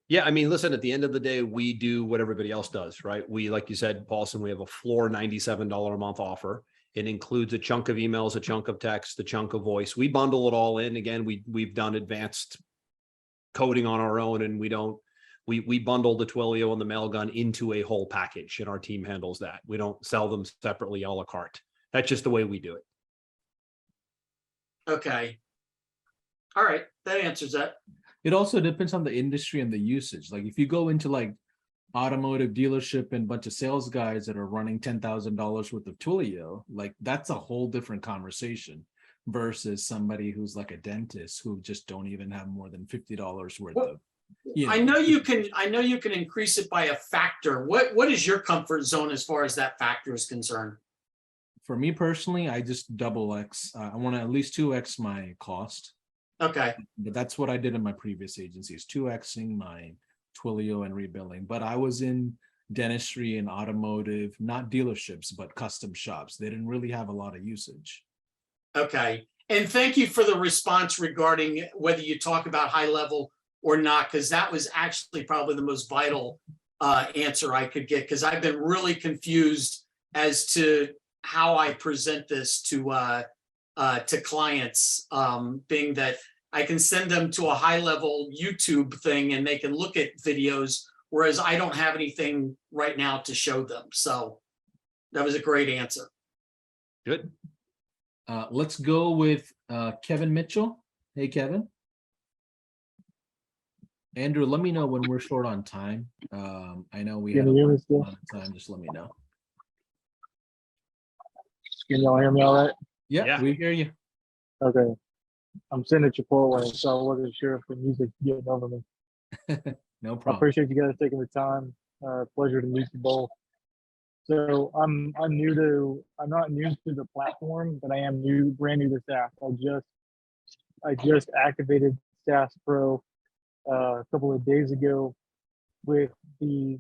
Yeah, I mean, listen, at the end of the day, we do what everybody else does, right? We, like you said, Paulson, we have a floor $97 a month offer. It includes a chunk of emails, a chunk of text, a chunk of voice. We bundle it all in. Again, we've done advanced coding on our own, and we bundle the Twilio and the Mailgun into a whole package, and our team handles that. We don't sell them separately a la carte. That's just the way we do it. Okay. All right, that answers that. It also depends on the industry and the usage. Like if you go into like automotive dealership and a bunch of sales guys that are running $10,000 worth of Twilio, like that's a whole different conversation versus somebody who's like a dentist who just don't even have more than $50 worth of. I know you can increase it by a factor. What is your comfort zone as far as that factor is concerned? For me personally, I just double X. I want to at least 2X my cost. Okay. But that's what I did in my previous agencies, 2Xing my Twilio and rebilling. But I was in dentistry and automotive, not dealerships, but custom shops. They didn't really have a lot of usage. Okay. And thank you for the response regarding whether you talk about HighLevel or not, because that was actually probably the most vital answer I could get, because I've been really confused as to how I present this to clients, being that I can send them to a HighLevel YouTube thing and they can look at videos, whereas I don't have anything right now to show them. So that was a great answer. Good. Let's go with Kevin Mitchell. Hey, Kevin. Andrew, let me know when we're short on time. I know we have a lot of time. Just let me know. Can y'all hear me all right? Yeah, we hear you. Okay. I'm sitting at Chipotle, so I wasn't sure if the music's getting over me. No I problem. appreciate you guys taking the time. Pleasure to meet you both. So I'm not new to the platform, but I am brand new to SaaS. I just activated SaaS Pro a couple of days ago with the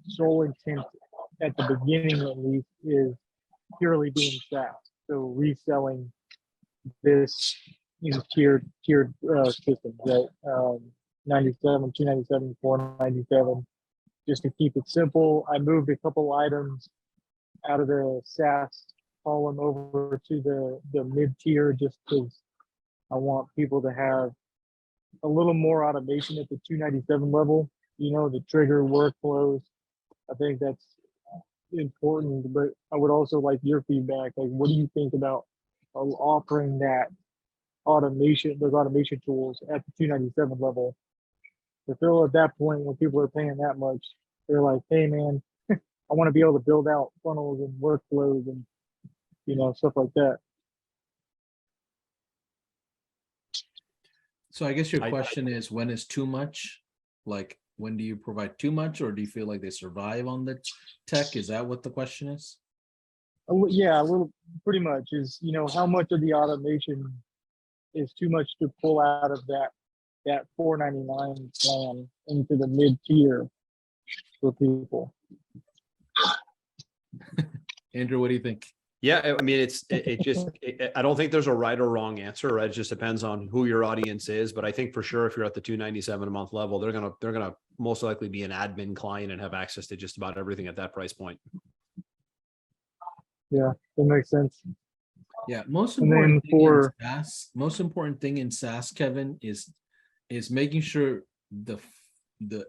sole intent at the beginning at least is purely being SaaS. So reselling this tiered system, right? 97, 297, 497. Just to keep it simple, I moved a couple items out of the SaaS column over to the mid-tier just because I want people to have a little more automation at the 297 level, the trigger workflows. I think that's important, but I would also like your feedback. Like, what do you think about offering that those automation tools at the 297 level? To feel at that point when people are paying that much, they're like, hey man, I want to be able to build out funnels and workflows and stuff like that. So I guess your question is, when is too much? Like, when do you provide too much, or do you feel like they survive on the tech? Is that what the question is? Yeah, a little, pretty much is, how much of the automation is too much to pull out of that 499 plan into the mid-tier for people. Andrew, what do you think? Yeah, I mean, I don't think there's a right or wrong answer, right? It just depends on who your audience is. But I think for sure, if you're at the 297 a month level, they're gonna most likely be an admin client and have access to just about everything at that price point. Yeah, that makes sense. Yeah, most And then important thing in SaaS, Kevin, is making sure the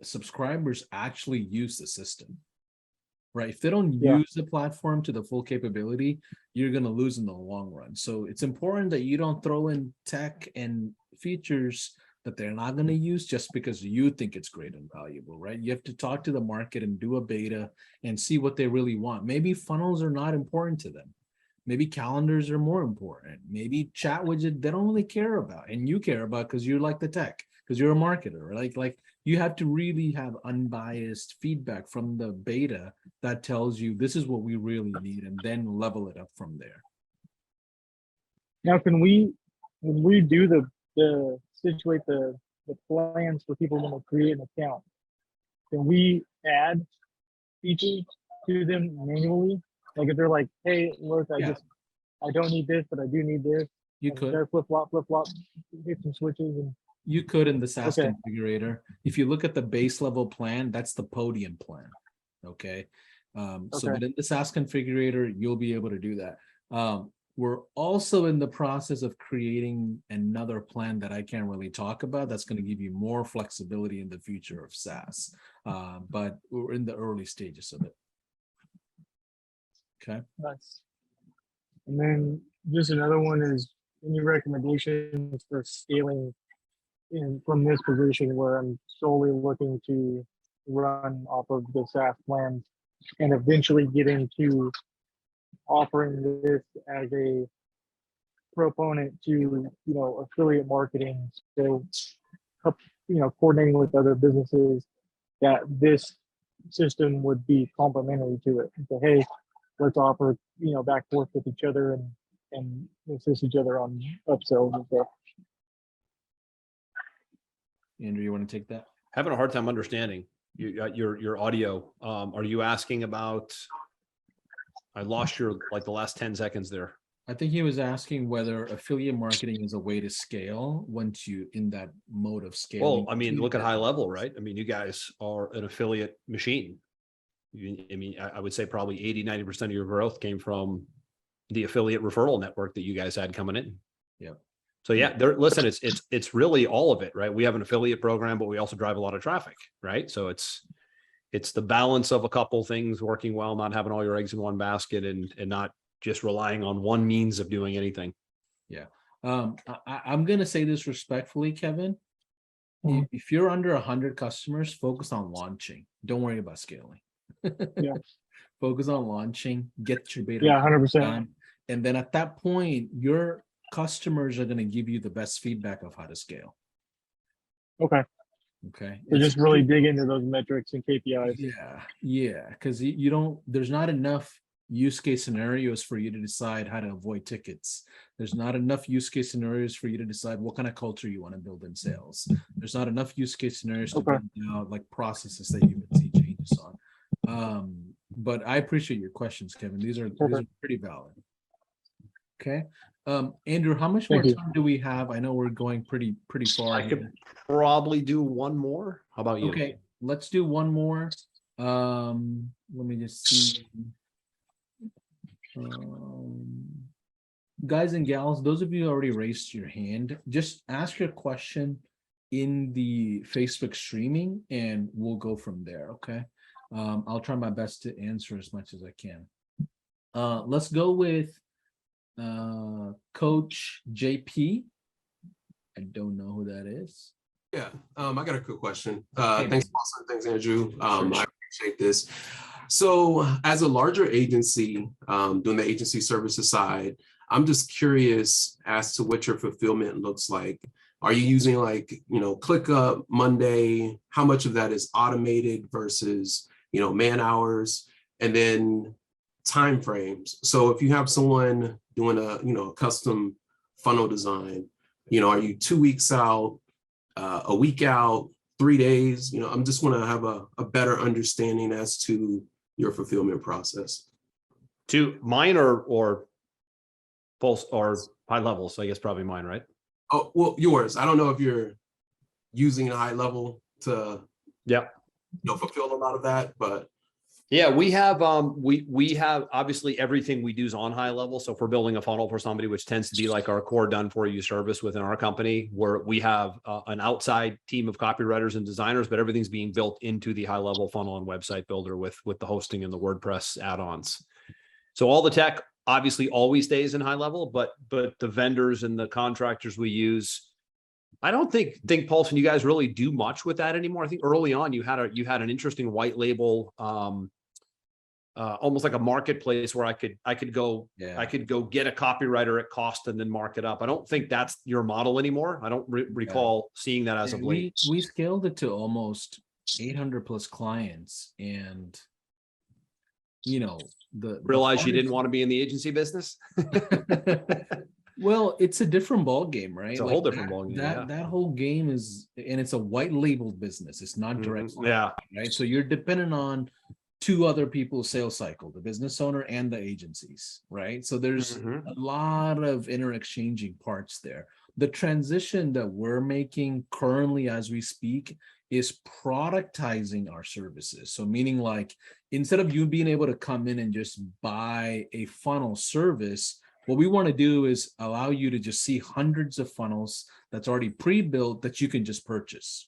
subscribers actually use the system. Right. If they don't use the platform to the full capability, you're going to lose in the long run. So it's important that you don't throw in tech and features that they're not going to use just because you think it's great and valuable, right? You have to talk to the market and do a beta and see what they really want. Maybe funnels are not important to them. Maybe calendars are more important. Maybe chat widget they don't really care about, and you care about because you like the tech, because you're a marketer. Like you have to really have unbiased feedback from the beta that tells you this is what we really need, and then level it up from there. Now, when we do the situate the plans for people when they create an account, can we add features to them manually? Like if they're like, hey, look, I don't need this, but I do need this. You could flip flop, hit some switches and. You could in the SaaS configurator. If you look at the base level plan, that's the podium plan. Okay. So but in the SaaS configurator, you'll be able to do that. We're also in the process of creating another plan that I can't really talk about. That's going to give you more flexibility in the future of SaaS. But we're in the early stages of it. Okay. Nice. And then just another one is any recommendations for scaling from this position where I'm solely looking to run off of the SaaS plans and eventually get into offering this as a proponent to, affiliate marketing. So, coordinating with other businesses that this system would be complementary to it. So, hey, let's offer, back and forth with each other and assist each other on upsells and stuff. Andrew, you want to take that? Having a hard time understanding your audio. Are you asking about? I lost the last 10 seconds there. I think he was asking whether affiliate marketing is a way to scale once you in that mode of scaling. Well, I mean, look at HighLevel, right? I mean, you guys are an affiliate machine. I mean, I would say probably 80-90% of your growth came from the affiliate referral network that you guys had coming in. Yep. So yeah, listen, it's really all of it, right? We have an affiliate program, but we also drive a lot of traffic, right? So it's the balance of a couple things working well, not having all your eggs in one basket and not just relying on one means of doing anything. Yeah. I'm going to say this respectfully, Kevin. Mhm. If you're under 100 customers, focus on launching. Don't worry about scaling. Yeah. Focus on launching, get your beta Yeah, 100%. done. And then at that point, your customers are going to give you the best feedback of how to scale. Okay. Okay. So just really dig into those metrics and KPIs. Yeah. Because you don't, there's not enough use case scenarios for you to decide how to avoid tickets. There's not enough use case scenarios for you to decide what kind of culture you want to build in sales. There's not enough use case scenarios to build out like processes that you would see changes on. But I appreciate your questions, Kevin. These are pretty valid. Okay. Andrew, how much more time do we have? I know we're going pretty far. I could probably do one more. How about you? Okay, let's do one more. Let me just see. Guys and gals, those of you who already raised your hand, just ask your question in the Facebook streaming and we'll go from there, okay? I'll try my best to answer as much as I can. Let's go with Coach JP. I don't know who that is. Yeah, I got a quick question. Thanks, Austin. Thanks, Andrew. I appreciate this. So as a larger agency, doing the agency services side, I'm just curious as to what your fulfillment looks like. Are you using like, ClickUp, Monday? How much of that is automated versus, man hours? And then timeframes. So if you have someone doing a custom funnel design, are you 2 weeks out, a week out, 3 days? I'm just want to have a better understanding as to your fulfillment process. To mine or Pulse or HighLevel, so I guess probably mine, right? Oh, well, yours. I don't know if you're using a HighLevel to fulfill a lot of that, but yeah, we have we have obviously everything we do is on HighLevel. So if we're building a funnel for somebody, which tends to be like our core done for you service within our company, where we have an outside team of copywriters and designers, but everything's being built into the HighLevel funnel and website builder with the hosting and the WordPress add-ons. So all the tech obviously always stays in HighLevel, but the vendors and the contractors we use, I don't think Pulse and you guys really do much with that anymore. I think early on you had an interesting white label, almost like a marketplace where I could go get a copywriter at cost and then mark it up. I don't think that's your model anymore. I don't recall seeing that as of late. We scaled it to almost 800 plus clients, and realize you didn't want to be in the agency business. Well, it's a different ball game, right? It's a whole different ball game. That whole game is, and it's a white labeled business. It's not direct. Yeah. Right. So you're dependent on two other people's sales cycle, the business owner and the agencies, right? So there's a lot of inter-exchanging parts there. The transition that we're making currently as we speak is productizing our services. So meaning like, instead of you being able to come in and just buy a funnel service, what we want to do is allow you to just see hundreds of funnels that's already pre-built that you can just purchase,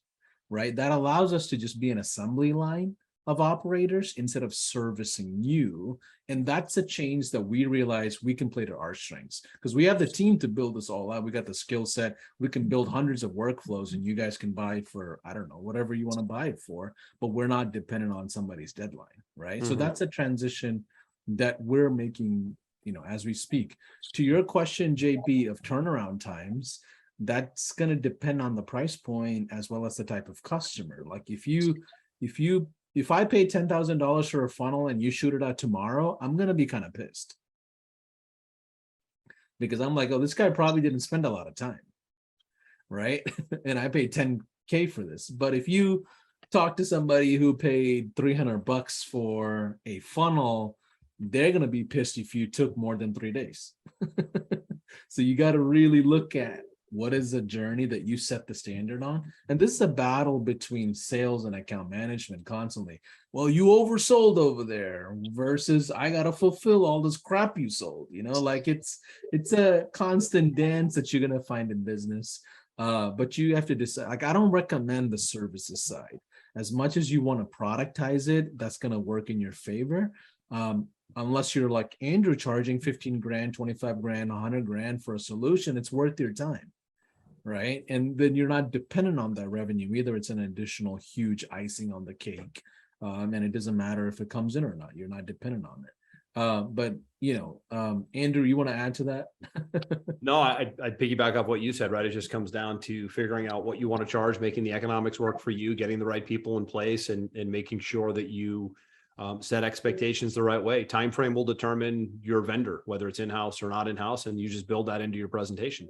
right? That allows us to just be an assembly line of operators instead of servicing you. And that's a change that we realize we can play to our strengths, because we have the team to build this all out. We got the skill set. We can build hundreds of workflows and you guys can buy it for, I don't know, whatever you want to buy it for, but we're not dependent on somebody's deadline, right? So that's a transition that we're making, as we speak. To your question, JB, of turnaround times, that's going to depend on the price point as well as the type of customer. Like if I pay $10,000 for a funnel and you shoot it out tomorrow, I'm going to be kind of pissed, because I'm like, oh, this guy probably didn't spend a lot of time, right? And I paid $10K for this. But if you talk to somebody who paid $300 for a funnel they're going to be pissed if you took more than 3 days. So you got to really look at what is the journey that you set the standard on. And this is a battle between sales and account management constantly. Well, you oversold over there versus I got to fulfill all this crap you sold, like it's a constant dance that you're going to find in business. But you have to decide, like, I don't recommend the services side. As much as you want to productize it, that's going to work in your favor. Unless you're like Andrew charging 15 grand, 25 grand, 100 grand for a solution, it's worth your time. Right. And then you're not dependent on that revenue either. It's an additional huge icing on the cake. And it doesn't matter if it comes in or not. You're not dependent on it. But Andrew, you want to add to that? No, I'd piggyback off what you said, right? It just comes down to figuring out what you want to charge, making the economics work for you, getting the right people in place, and making sure that you set expectations the right way. Time frame will determine your vendor, whether it's in-house or not in-house, and you just build that into your presentation.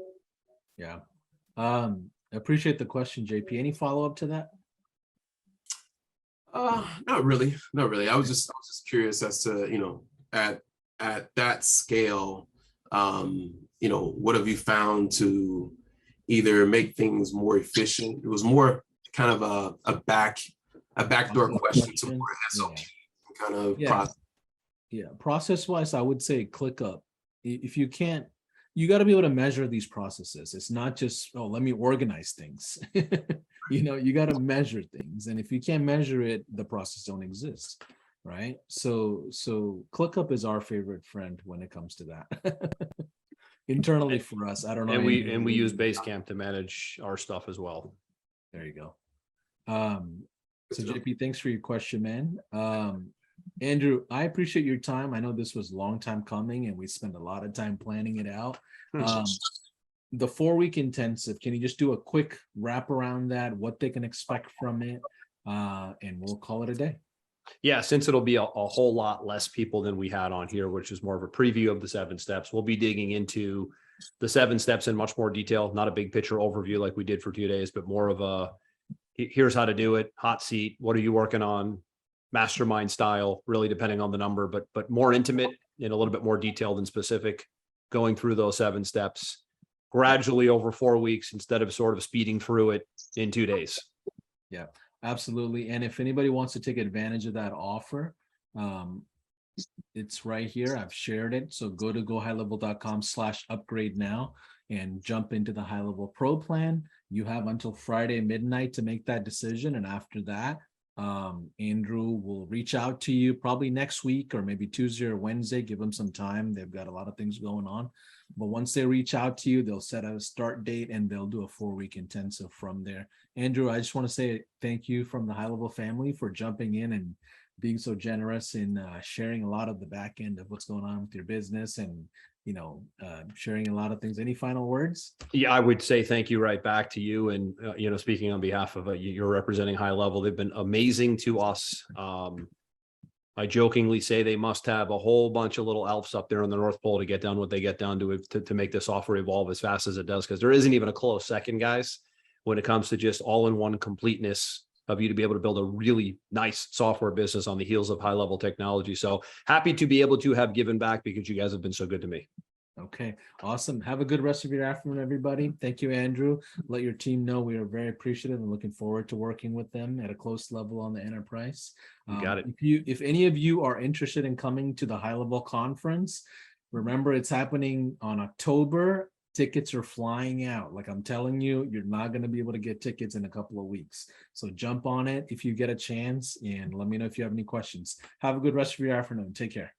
Yeah. Appreciate the question, JP. Any follow-up to that? Not really. I was just curious as to, at that scale, what have you found to either make things more efficient? It was more kind of a backdoor question to more SOP kind of process. Yeah, process-wise, I would say ClickUp. If you can't, you got to be able to measure these processes. It's not just, oh, let me organize things. You got to measure things. And if you can't measure it, the process don't exist, right? So ClickUp is our favorite friend when it comes to that. Internally for us, I don't know. And we use Basecamp to manage our stuff as well. There you go. So JP, thanks for your question, man. Andrew, I appreciate your time. I know this was a long time coming and we spent a lot of time planning it out. The 4-week intensive, can you just do a quick wrap around that, what they can expect from it? And we'll call it a day. Yeah, since it'll be a whole lot less people than we had on here, which is more of a preview of the 7 steps, we'll be digging into the 7 steps in much more detail, not a big picture overview like we did for 2 days, but more of a, here's how to do it, hot seat, what are you working on, mastermind style, really depending on the number, but more intimate and a little bit more detailed and specific, going through those 7 steps gradually over 4 weeks instead of sort of speeding through it in 2 days. Yeah, absolutely. And if anybody wants to take advantage of that offer, it's right here. I've shared it. So go to gohighlevel.com/upgrade now and jump into the HighLevel Pro plan. You have until Friday midnight to make that decision. And after that, Andrew will reach out to you probably next week or maybe Tuesday or Wednesday. Give them some time. They've got a lot of things going on. But once they reach out to you, they'll set a start date and they'll do a 4-week intensive from there. Andrew, I just want to say thank you from the HighLevel family for jumping in and being so generous in sharing a lot of the back end of what's going on with your business and sharing a lot of things. Any final words? Yeah, I would say thank you right back to you. And, speaking on behalf of you're representing HighLevel, they've been amazing to us. I jokingly say they must have a whole bunch of little elves up there on the North Pole to get done what they get done to make this software evolve as fast as it does, because there isn't even a close second, guys, when it comes to just all-in-one completeness of you to be able to build a really nice software business on the heels of HighLevel technology. So happy to be able to have given back because you guys have been so good to me. Okay, awesome. Have a good rest of your afternoon, everybody. Thank you, Andrew. Let your team know we are very appreciative and looking forward to working with them at a close level on the enterprise. You got it. If any of you are interested in coming to the HighLevel conference, remember it's happening on October. Tickets are flying out. Like I'm telling you, you're not going to be able to get tickets in a couple of weeks. So jump on it if you get a chance and let me know if you have any questions. Have a good rest of your afternoon. Take care.